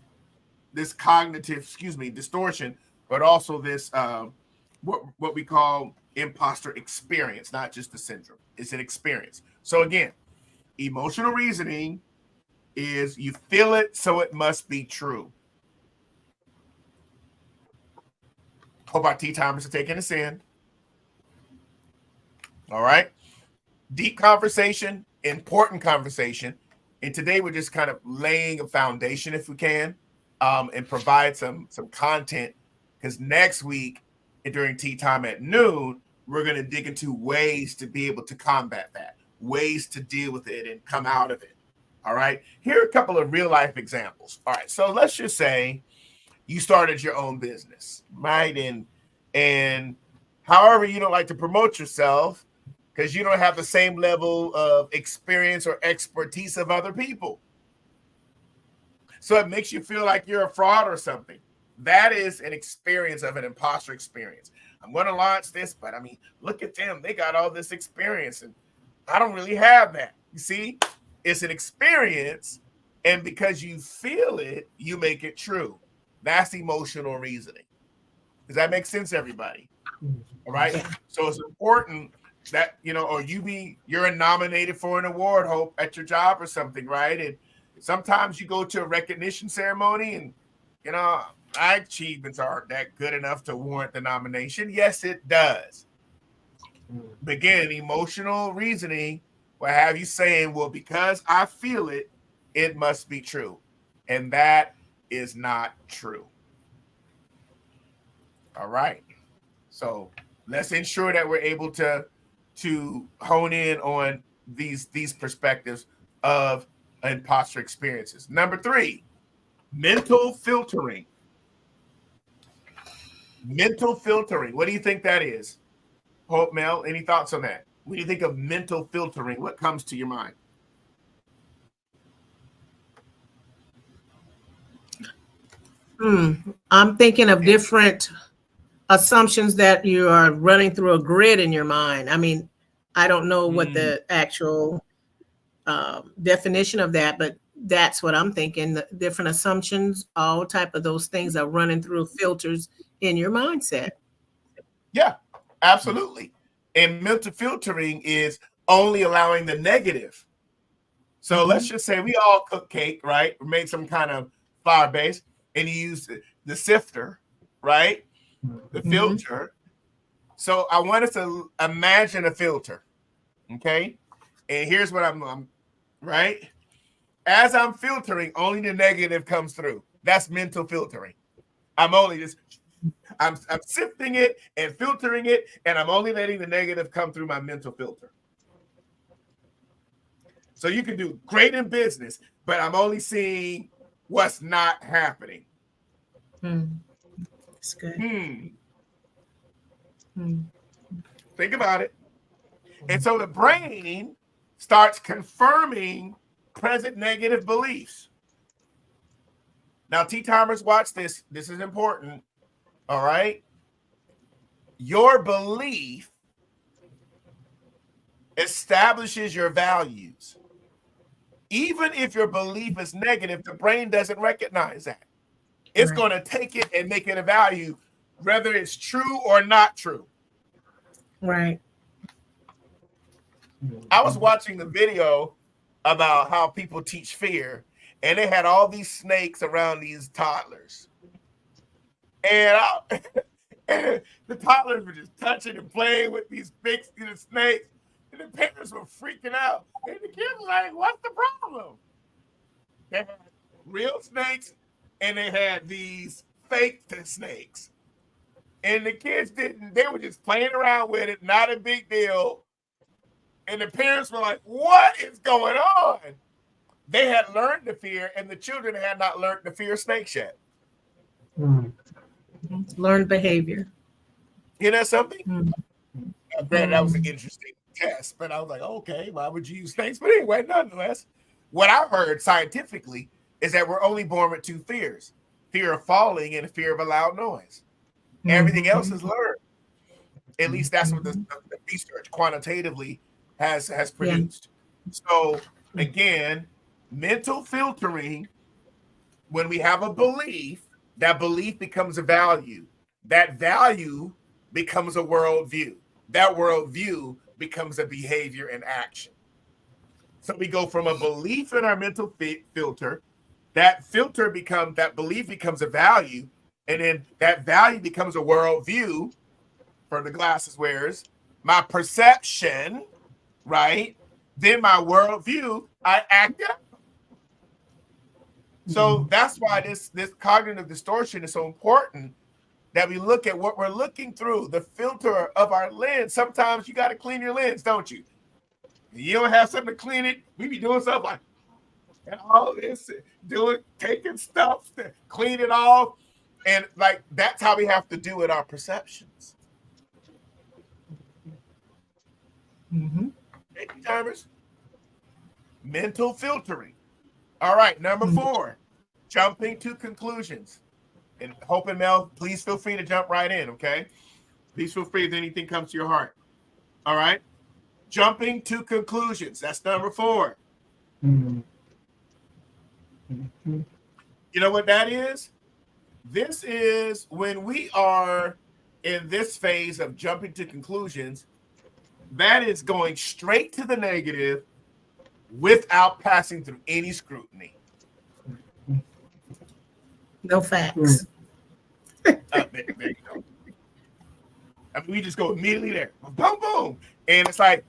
this cognitive, distortion, but also this what we call imposter experience, not just the syndrome. It's an experience. So again, emotional reasoning is you feel it, so it must be true. Hope our tea timers are taking us in. All right. Deep conversation, important conversation. And today we're just kind of laying a foundation, if we can, and provide some content. Because next week during tea time at noon, we're going to dig into ways to be able to combat that, ways to deal with it and come out of it. All right. Here are a couple of real life examples. All right. So let's just say you started your own business, right? And however you don't like to promote yourself because you don't have the same level of experience or expertise of other people. So it makes you feel like you're a fraud or something. That is an experience of an imposter experience. I'm going to launch this, but I mean, look at them. They got all this experience and I don't really have that. You see, it's an experience. And because you feel it, you make it true. That's emotional reasoning. Does that make sense, everybody? All right. So it's important that, or you're nominated for an award, Hope, at your job or something, right? And sometimes you go to a recognition ceremony and, my achievements aren't that good enough to warrant the nomination. Yes, it does. But again, emotional reasoning will have you saying, well, because I feel it, it must be true. And that is not true. All right. So let's ensure that we're able to hone in on these perspectives of imposter experiences. Number 3, mental filtering. Mental filtering. What do you think that is? Hope, Mel, any thoughts on that? When you think of mental filtering, what comes to your mind? I'm thinking of different assumptions that you are running through a grid in your mind. I mean, I don't know what the actual definition of that, but that's what I'm thinking. The different assumptions, all type of those things are running through filters in your mindset. Yeah, absolutely. And mental filtering is only allowing the negative. So let's just say we all cook cake, right? Or made some kind of flour base, and you use the sifter, right? The filter. So I want us to imagine a filter, okay? And here's what I'm right? As I'm filtering, only the negative comes through. That's mental filtering. I'm sifting it and filtering it, and I'm only letting the negative come through my mental filter. So you can do great in business, but I'm only seeing what's not happening. That's good. Think about it. And so the brain starts confirming present negative beliefs. Now, T-timers, watch this. This is important. All right. Your belief establishes your values. Even if your belief is negative, the brain doesn't recognize that. It's going to take it and make it a value, whether it's true or not true. Right. I was watching the video about how people teach fear, and they had all these snakes around these toddlers. And the toddlers were just touching and playing with these big snakes, and the parents were freaking out. And the kids were like, what's the problem? They had real snakes, and they had these fake snakes. And the kids they were just playing around with it, not a big deal. And the parents were like, what is going on? They had learned to fear, and the children had not learned to fear snakes yet. Learned behavior. You know something? Granted, that was an interesting test, but I was like, okay, why would you use snakes? But anyway, nonetheless, what I've heard scientifically is that we're only born with two fears: fear of falling and fear of a loud noise. Everything else is learned. At least that's what the research quantitatively has produced. So again, mental filtering, when we have a belief, that belief becomes a value. That value becomes a worldview. That worldview becomes a behavior and action. So we go from a belief in our mental filter, that belief becomes a value, and then that value becomes a worldview for the glasses wearers. My perception, right? Then my worldview, I act up. So that's why this cognitive distortion is so important, that we look at what we're looking through, the filter of our lens. Sometimes you got to clean your lens, don't you? You don't have something to clean it. We be doing stuff like and all this, taking stuff to clean it off. And like that's how we have to do with our perceptions. Timers. Mental filtering. All right, number 4, jumping to conclusions. And Hope and Mel, please feel free to jump right in, okay? Please feel free if anything comes to your heart. All right? Jumping to conclusions. That's number 4. You know what that is? This is when we are in this phase of jumping to conclusions, that is going straight to the negative without passing through any scrutiny. No facts. There you go. I mean, we just go immediately there. Boom, boom. And it's like,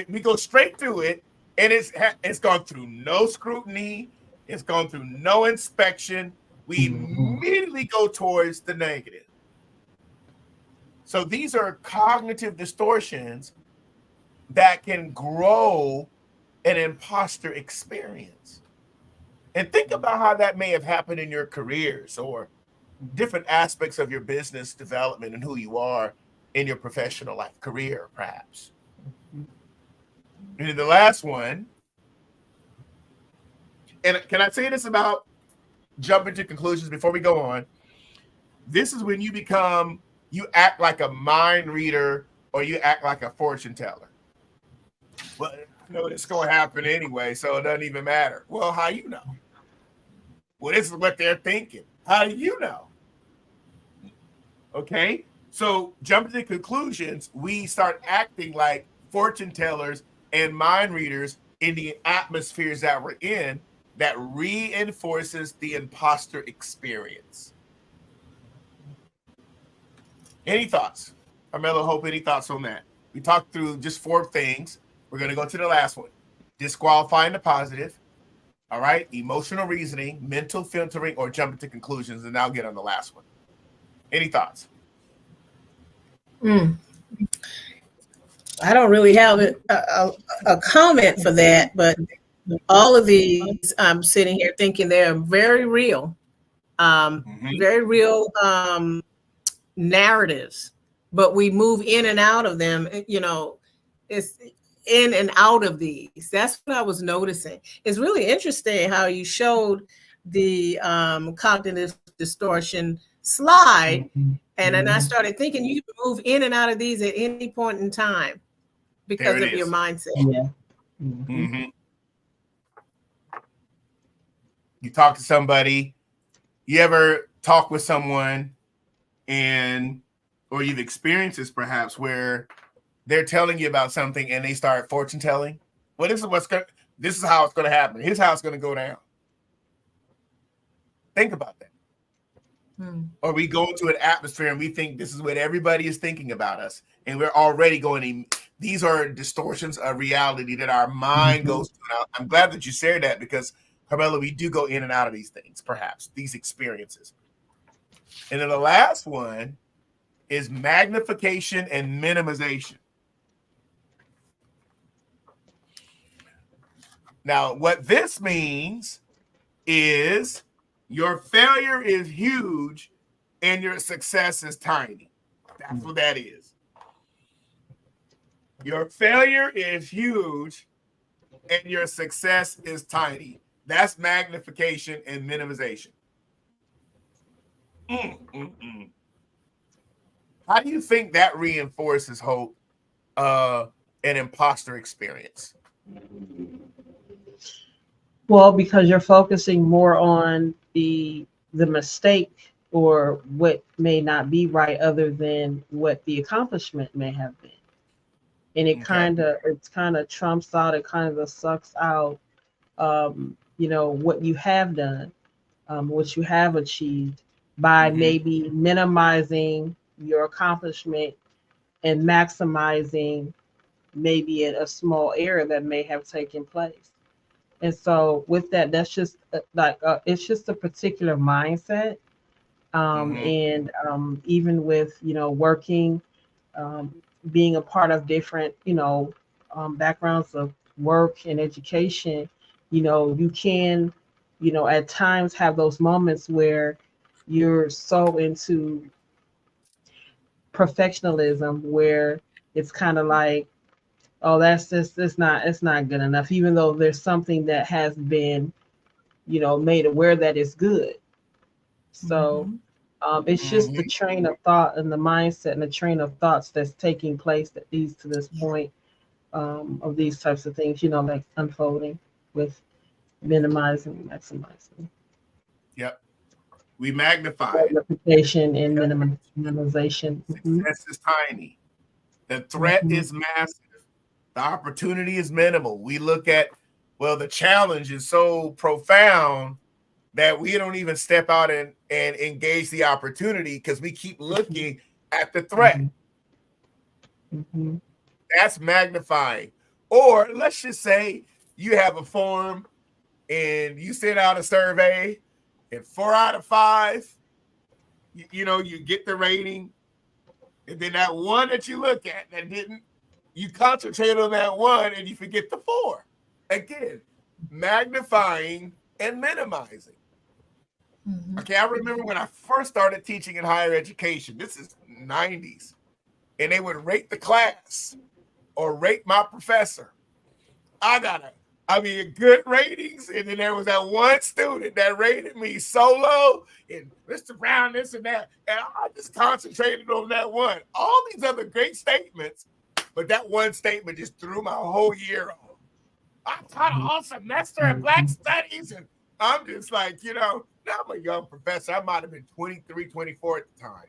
we go straight through it, and it's gone through no scrutiny. It's gone through no inspection. We immediately go towards the negative. So these are cognitive distortions that can grow an imposter experience. And think about how that may have happened in your careers or different aspects of your business development and who you are in your professional life, career, perhaps. And then the last one, and can I say this about jumping to conclusions before we go on? This is when you act like a mind reader or you act like a fortune teller. Well, you know it's going to happen anyway, so it doesn't even matter. Well, how you know? Well, this is what they're thinking. How do you know? Okay, so jumping to conclusions, we start acting like fortune tellers and mind readers in the atmospheres that we're in that reinforces the imposter experience. Any thoughts? Carmelo, Hope, any thoughts on that? We talked through just 4 things. We're going to go to the last one. disqualifying the positive, all right, emotional reasoning, mental filtering, or jumping to conclusions. And I'll get on the last one. Any thoughts? I don't really have a comment for that, but all of these, I'm sitting here thinking they're very real narratives, but we move in and out of them. It's in and out of these. That's what I was noticing. It's really interesting how you showed the cognitive distortion slide. And then I started thinking you can move in and out of these at any point in time because of your mindset. Yeah. You talk to somebody, you ever talk with someone or you've experienced this perhaps where they're telling you about something and they start fortune telling. Well, this is how it's going to happen. Here's how it's going to go down. Think about that. Or we go into an atmosphere and we think this is what everybody is thinking about us. And we're already going, these are distortions of reality that our mind goes to. Now, I'm glad that you shared that because, Carmela, we do go in and out of these things, perhaps, these experiences. And then the last one is magnification and minimization. Now, what this means is your failure is huge and your success is tiny. That's what that is. Your failure is huge and your success is tiny. That's magnification and minimization. How do you think that reinforces, Hope, an imposter experience? Well, because you're focusing more on the mistake or what may not be right other than what the accomplishment may have been. And it kind of trumps out, it kind of sucks out, what you have done, what you have achieved by maybe minimizing your accomplishment and maximizing maybe a small error that may have taken place. And so with that, that's just it's just a particular mindset. And even with, working, being a part of different, backgrounds of work and education, you can, at times have those moments where you're so into perfectionism where it's kind of like, oh, it's not good enough, even though there's something that has been, made aware that is good. So it's just the train of thought and the mindset and the train of thoughts that's taking place that leads to this point of these types of things, like unfolding with minimizing and maximizing. Yep. We magnify magnification and minimization. Success is tiny. The threat is massive. The opportunity is minimal. We look at, the challenge is so profound that we don't even step out and engage the opportunity because we keep looking at the threat. That's magnifying. Or let's just say you have a form and you send out a survey and 4 out of 5, you get the rating. And then that one that you look at that didn't, you concentrate on that one and you forget the 4. Again, magnifying and minimizing. Okay, I remember when I first started teaching in higher education, this is 90s, and they would rate the class or rate my professor. I got good ratings, and then there was that one student that rated me so low, and Mr. Brown, this and that, and I just concentrated on that one. All these other great statements, but that one statement just threw my whole year off. I taught all semester in Black Studies, and I'm just like, now I'm a young professor. I might have been 23, 24 at the time.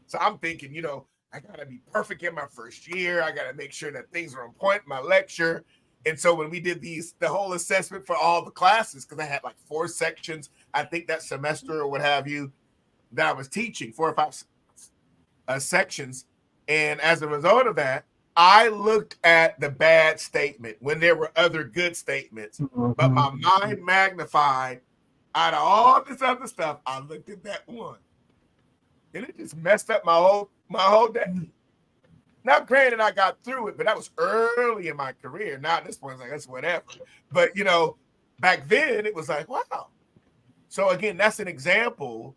So I'm thinking, I got to be perfect in my first year. I got to make sure that things are on point in my lecture. And so when we did the whole assessment for all the classes, because I had like 4 sections, I think that semester or what have you, that I was teaching 4 or 5 sections. And as a result of that, I looked at the bad statement when there were other good statements, but my mind magnified out of all this other stuff. I looked at that one, and it just messed up my whole day. Now, granted, I got through it, but that was early in my career. Now at this point, it's like that's whatever. But back then it was like, wow. So again, that's an example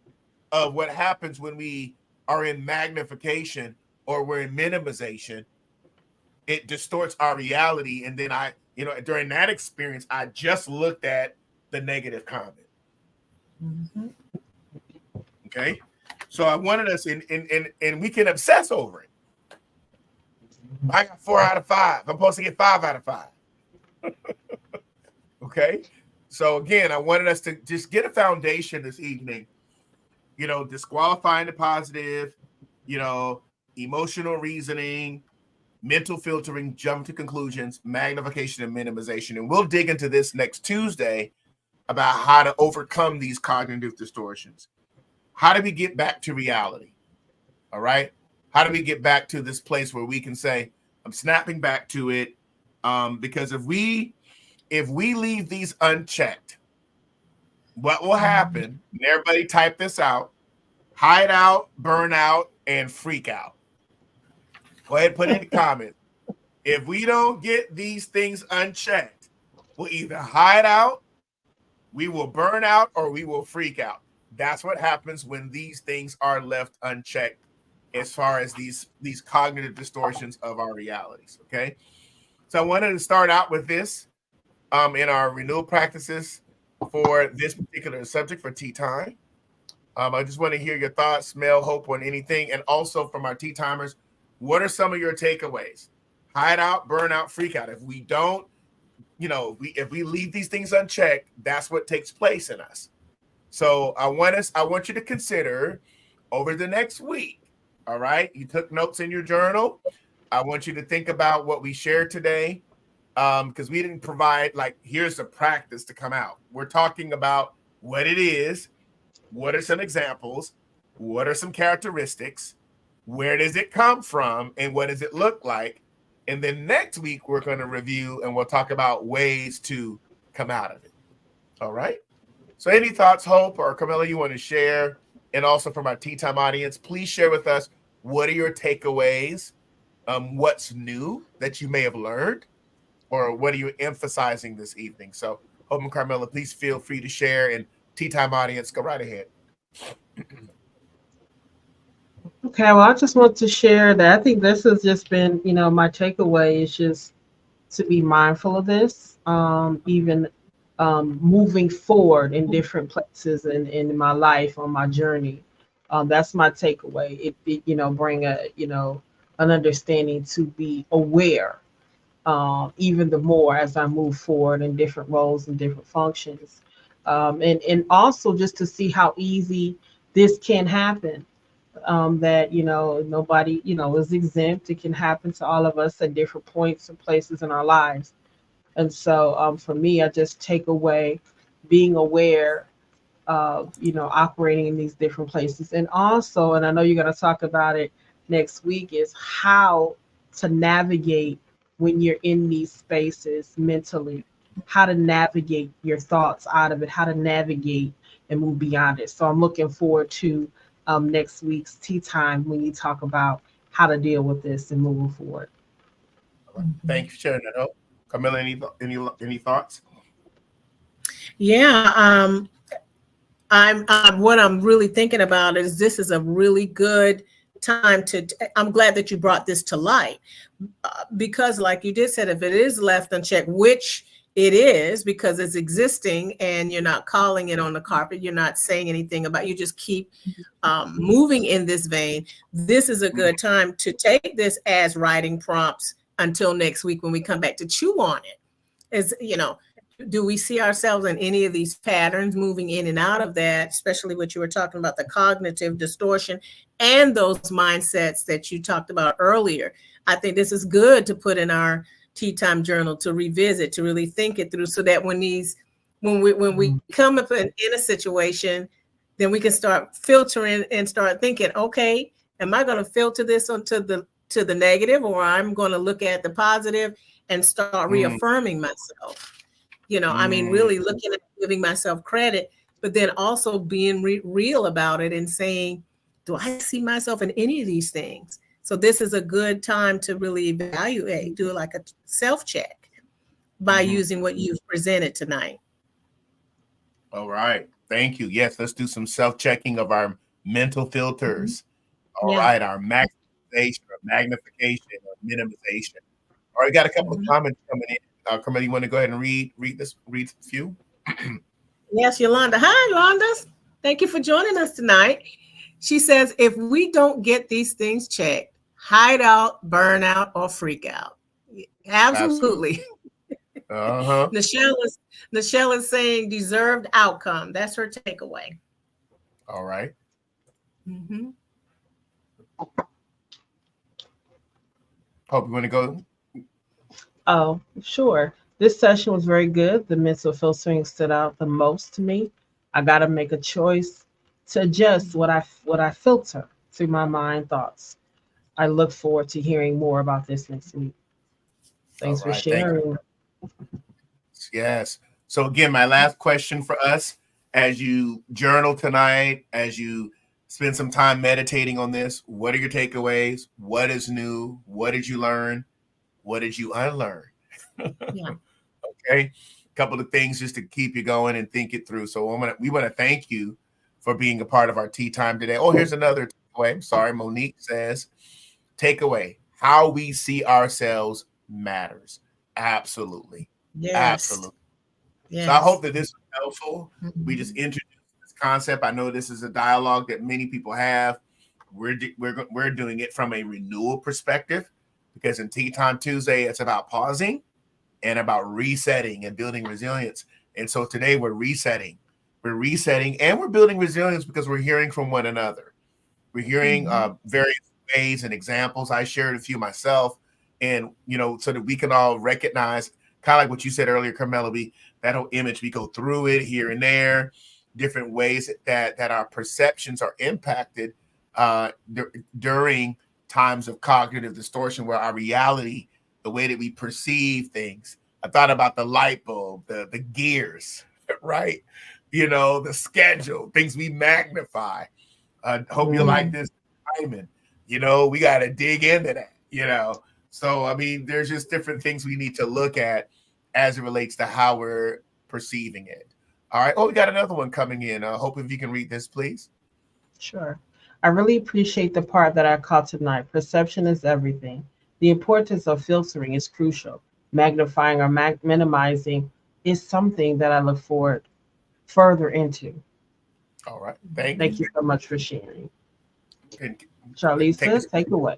of what happens when we are in magnification or we're in minimization. It distorts our reality. And then during that experience, I just looked at the negative comment. Mm-hmm. Okay. So I wanted us and we can obsess over it. I got 4 out of 5. I'm supposed to get 5 out of 5. Okay. So again, I wanted us to just get a foundation this evening, disqualifying the positive, emotional reasoning, mental filtering, jump to conclusions, magnification, and minimization. And we'll dig into this next Tuesday about how to overcome these cognitive distortions. How do we get back to reality? All right. How do we get back to this place where we can say, I'm snapping back to it? Because if we leave these unchecked, what will happen? And everybody type this out: hide out, burn out, and freak out. Go ahead and put it in the comments. If we don't get these things unchecked, we'll either hide out, we will burn out, or we will freak out. That's what happens when these things are left unchecked as far as these cognitive distortions of our realities, okay? So I wanted to start out with this in our renewal practices for this particular subject for tea time. I just want to hear your thoughts, smell, hope on anything. And also from our tea timers, what are some of your takeaways? Hide out, burn out, freak out. If we don't, if we leave these things unchecked, that's what takes place in us. So I want you to consider over the next week. All right. You took notes in your journal. I want you to think about what we shared today. Because we didn't provide here's a practice to come out. We're talking about what it is, what are some examples, what are some characteristics, where does it come from, and what does it look like? And then next week we're going to review and we'll talk about ways to come out of it. All right. So any thoughts, Hope or Camilla, you want to share? And also from our tea time audience, please share with us, what are your takeaways? What's new that you may have learned? Or what are you emphasizing this evening? So Hope and Carmela, please feel free to share. And tea time audience, go right ahead. Okay, well, I just want to share that I think this has just been, my takeaway is just to be mindful of this, even moving forward in different places in my life, on my journey. That's my takeaway. It bring an understanding to be aware, even the more as I move forward in different roles and different functions. And also just to see how easy this can happen. That nobody is exempt. It can happen to all of us at different points and places in our lives. And so for me, I just take away being aware of operating in these different places. And also, and I know you're going to talk about it next week, is how to navigate when you're in these spaces mentally, how to navigate your thoughts out of it, how to navigate and move beyond it. So I'm looking forward to next week's tea time when you talk about how to deal with this and moving forward. Thank you for sharing that, Hope. Camilla, any thoughts? Yeah, I'm what I'm really thinking about is this is a really good time I'm glad that you brought this to light, because like you did said, if it is left unchecked, which it is, because it's existing and you're not calling it on the carpet, you're not saying anything about, you just keep moving in this vein. This is a good time to take this as writing prompts until next week when we come back to chew on it. As do we see ourselves in any of these patterns, moving in and out of that, especially what you were talking about, the cognitive distortion and those mindsets that you talked about earlier? I think this is good to put in our tea time journal, to revisit, to really think it through, so that when we come up in a situation, then we can start filtering and start thinking, okay, am I going to filter this to to the negative, or I'm going to look at the positive and start reaffirming myself. I mean, really looking at giving myself credit, but then also being real about it and saying, do I see myself in any of these things? So this is a good time to really evaluate, do like a self-check by using what you've presented tonight. All right. Thank you. Yes, let's do some self-checking of our mental filters. All right, our maximization or magnification or minimization. All right, got a couple of comments coming in. Carmel, you want to go ahead and read a few? Yes, Yolanda. Hi, Yolanda. Thank you for joining us tonight. She says, if we don't get these things checked, hide out, burn out, or freak out. Absolutely. Nichelle is saying deserved outcome. That's her takeaway. All right. Hope you want to go. Oh, sure. This session was very good. The mental filtering stood out the most to me. I got to make a choice to adjust what I filter through my mind thoughts. I look forward to hearing more about this next week. Thanks for sharing. Yes. So again, my last question for us, as you journal tonight, as you spend some time meditating on this, what are your takeaways? What is new? What did you learn? What did you unlearn? Yeah. Okay. A couple of things just to keep you going and think it through. So we want to thank you for being a part of our tea time today. Oh, here's another takeaway. I'm sorry. Monique says, takeaway, how we see ourselves matters. Absolutely. Yes. Absolutely. Yes. So I hope that this is helpful. We just introduced this concept. I know this is a dialogue that many people have. We're doing it from a renewal perspective, because in Tea Time Tuesday, it's about pausing and about resetting and building resilience. And so today we're resetting and we're building resilience because we're hearing from one another. We're hearing various ways and examples. I shared a few myself, and so that we can all recognize, kind of like what you said earlier, Carmela, that whole image, we go through it here and there, different ways that our perceptions are impacted during times of cognitive distortion, where our reality, the way that we perceive things. I thought about the light bulb, the gears, right? The schedule, things we magnify. Hope you like this, Simon. We got to dig into that, So, I mean, there's just different things we need to look at as it relates to how we're perceiving it. All right. Oh, we got another one coming in. Hope if you can read this, please. Sure. I really appreciate the part that I caught tonight. Perception is everything. The importance of filtering is crucial. Magnifying or minimizing is something that I look forward further into. All right. Thank you so much for sharing. Charlize says, take away.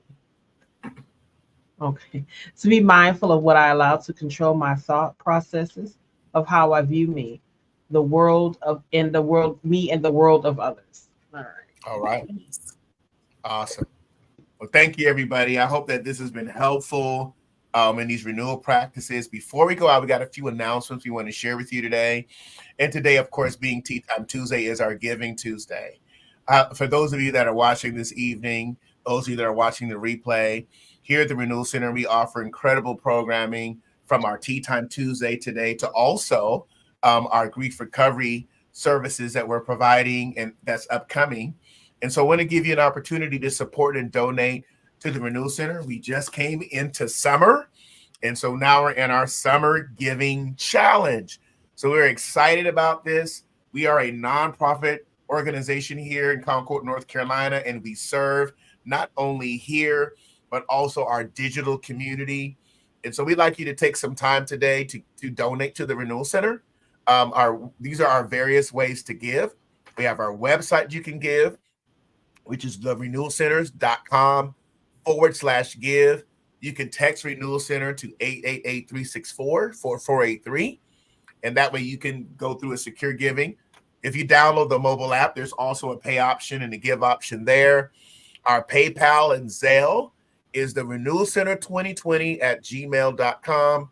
Okay. To be mindful of what I allow to control my thought processes of how I view me, the world of me and the world of others. All right. All right. Awesome. Well, thank you, everybody. I hope that this has been helpful in these renewal practices. Before we go out, we got a few announcements we want to share with you today. And today, of course, being Tea Time Tuesday, is our Giving Tuesday. For those of you that are watching this evening, those of you that are watching the replay, here at the Renewal Center, we offer incredible programming from our Tea Time Tuesday today to also our grief recovery services that we're providing and that's upcoming. And so I want to give you an opportunity to support and donate to the Renewal Center. We just came into summer, and so now we're in our Summer Giving Challenge. So we're excited about this. We are a nonprofit organization here in Concord, North Carolina, and we serve not only here, but also our digital community. And so we'd like you to take some time today to donate to the Renewal Center. These are our various ways to give. We have our website you can give, which is therenewalcenters.com/give. You can text Renewal Center to 888-364-4483. And that way you can go through a secure giving. If you download the mobile app, there's also a pay option and a give option there. Our PayPal and Zelle is the renewalcenter2020@gmail.com.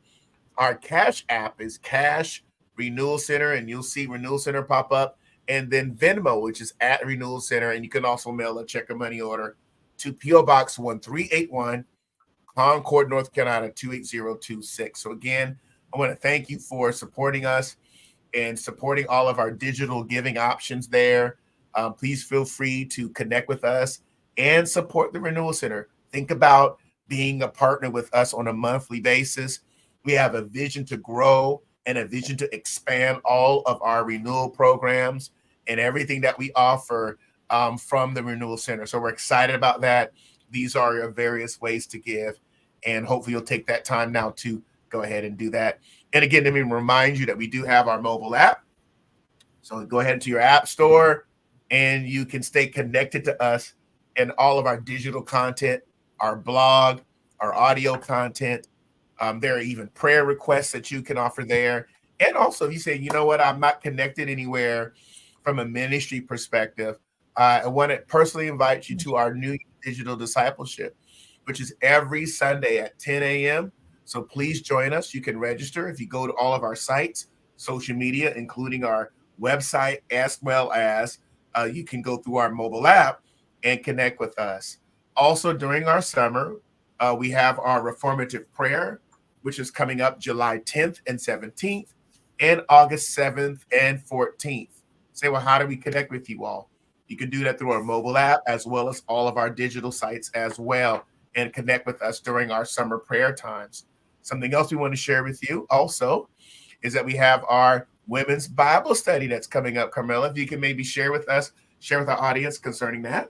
Our Cash App is Cash Renewal Center, and you'll see Renewal Center pop up. And then Venmo, which is at Renewal Center. And you can also mail a check or money order to P.O. Box 1381, Concord, North Carolina, 28026. So again, I want to thank you for supporting us and supporting all of our digital giving options there. Please feel free to connect with us and support the Renewal Center. Think about being a partner with us on a monthly basis. We have a vision to grow and a vision to expand all of our renewal programs and everything that we offer from the Renewal Center. So we're excited about that. These are your various ways to give, and hopefully you'll take that time now to go ahead and do that. And again, let me remind you that we do have our mobile app. So go ahead to your app store and you can stay connected to us and all of our digital content, our blog, our audio content. There are even prayer requests that you can offer there. And also, if you say, you know what, I'm not connected anywhere from a ministry perspective, I want to personally invite you to our new digital discipleship, which is every Sunday at 10 a.m. So please join us. You can register if you go to all of our sites, social media, including our website, as well as you can go through our mobile app and connect with us. Also, during our summer, we have our reformative prayer, which is coming up July 10th and 17th and August 7th and 14th. Say, well, how do we connect with you all? You can do that through our mobile app as well as all of our digital sites as well, and connect with us during our summer prayer times. Something else we want to share with you also is that we have our women's Bible study that's coming up. Carmela, if you can maybe share with us, share with our audience concerning that.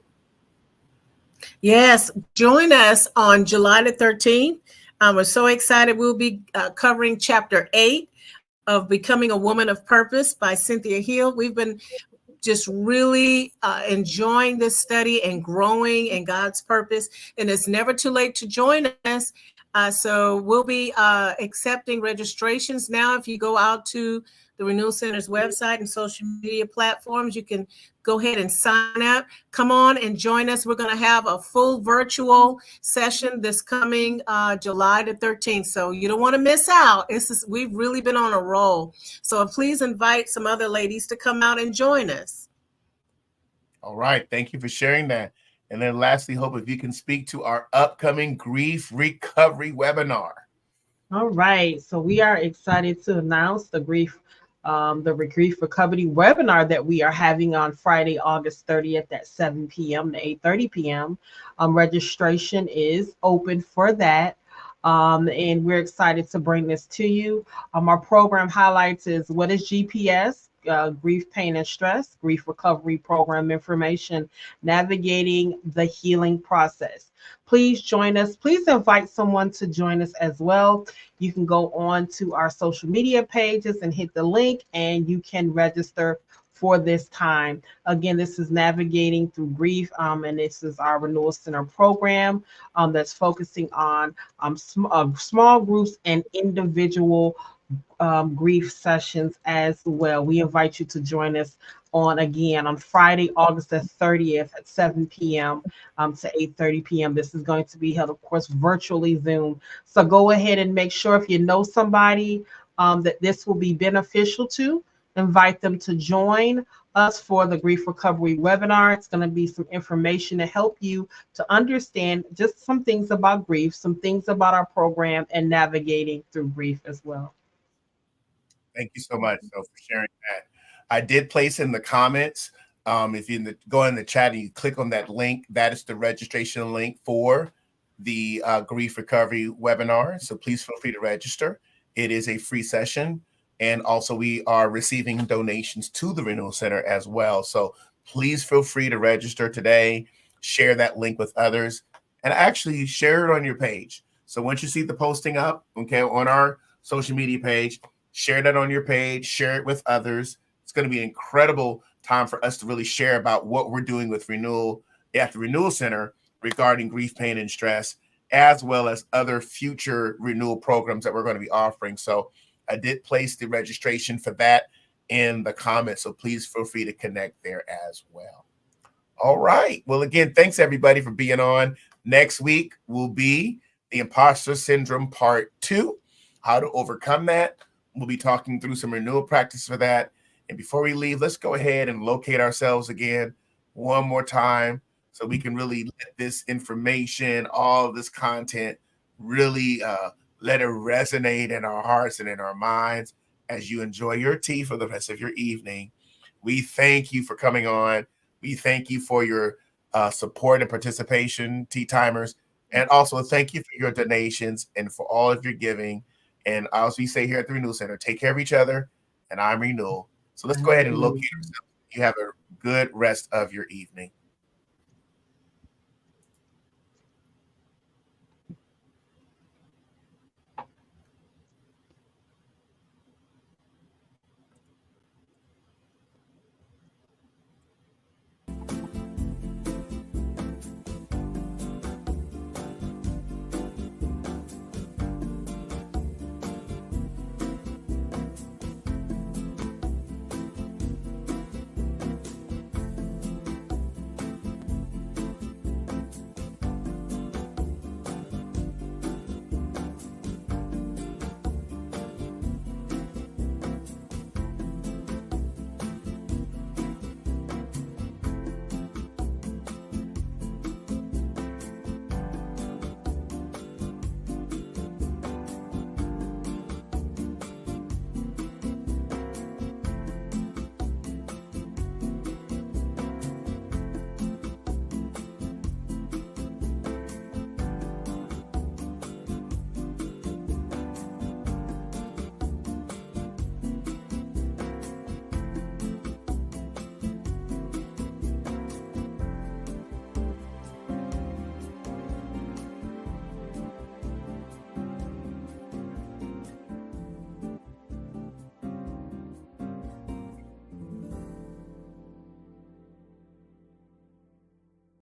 Yes, join us on July the 13th. We're so excited. We'll be covering chapter 8 of Becoming a Woman of Purpose by Cynthia Hill. We've been just really enjoying this study and growing in God's purpose. And it's never too late to join us. So we'll be accepting registrations now. If you go out to the Renewal Center's website and social media platforms, you can go ahead and sign up. Come on and join us. We're going to have a full virtual session this coming July the 13th. So you don't want to miss out. We've really been on a roll. So please invite some other ladies to come out and join us. All right. Thank you for sharing that. And then lastly, Hope, if you can speak to our upcoming grief recovery webinar. All right. So we are excited to announce the grief recovery webinar that we are having on Friday, August 30th at 7 p.m. to 8:30 p.m. Registration is open for that. And we're excited to bring this to you. Our program highlights is what is GPS, grief, pain, and stress, grief recovery program information, navigating the healing process. Please join us. Please invite someone to join us as well. You can go on to our social media pages and hit the link, and you can register for this time. Again, this is Navigating Through Grief, and this is our Renewal Center program that's focusing on small groups and individual grief sessions as well. We invite you to join us on Friday, August the 30th at 7 p.m. To 8:30 p.m. This is going to be held, of course, virtually Zoom. So go ahead and make sure if you know somebody that this will be beneficial to, invite them to join us for the grief recovery webinar. It's going to be some information to help you to understand just some things about grief, some things about our program, and navigating through grief as well. Thank you so much for sharing that. I did place in the comments, if you go in the chat and you click on that link, that is the registration link for the grief recovery webinar. So please feel free to register. It is a free session. And also we are receiving donations to the Renewal Center as well. So please feel free to register today, share that link with others, and actually share it on your page. So once you see the posting up, okay, on our social media page, share that on your page, share it with others. It's going to be an incredible time for us to really share about what we're doing with Renewal at the Renewal Center regarding grief, pain, and stress, as well as other future renewal programs that we're going to be offering. So I did place the registration for that in the comments, so please feel free to connect there as well. All right. Well, again, thanks everybody for being on. Next week will be the Imposter Syndrome Part 2, how to overcome that. We'll be talking through some renewal practice for that. And before we leave, let's go ahead and locate ourselves again one more time so we can really let this information, all of this content really let it resonate in our hearts and in our minds as you enjoy your tea for the rest of your evening. We thank you for coming on. We thank you for your support and participation, tea timers. And also thank you for your donations and for all of your giving. And as we say here at the Renewal Center, take care of each other. And I'm Renewal. So let's go ahead and locate ourselves. You have a good rest of your evening.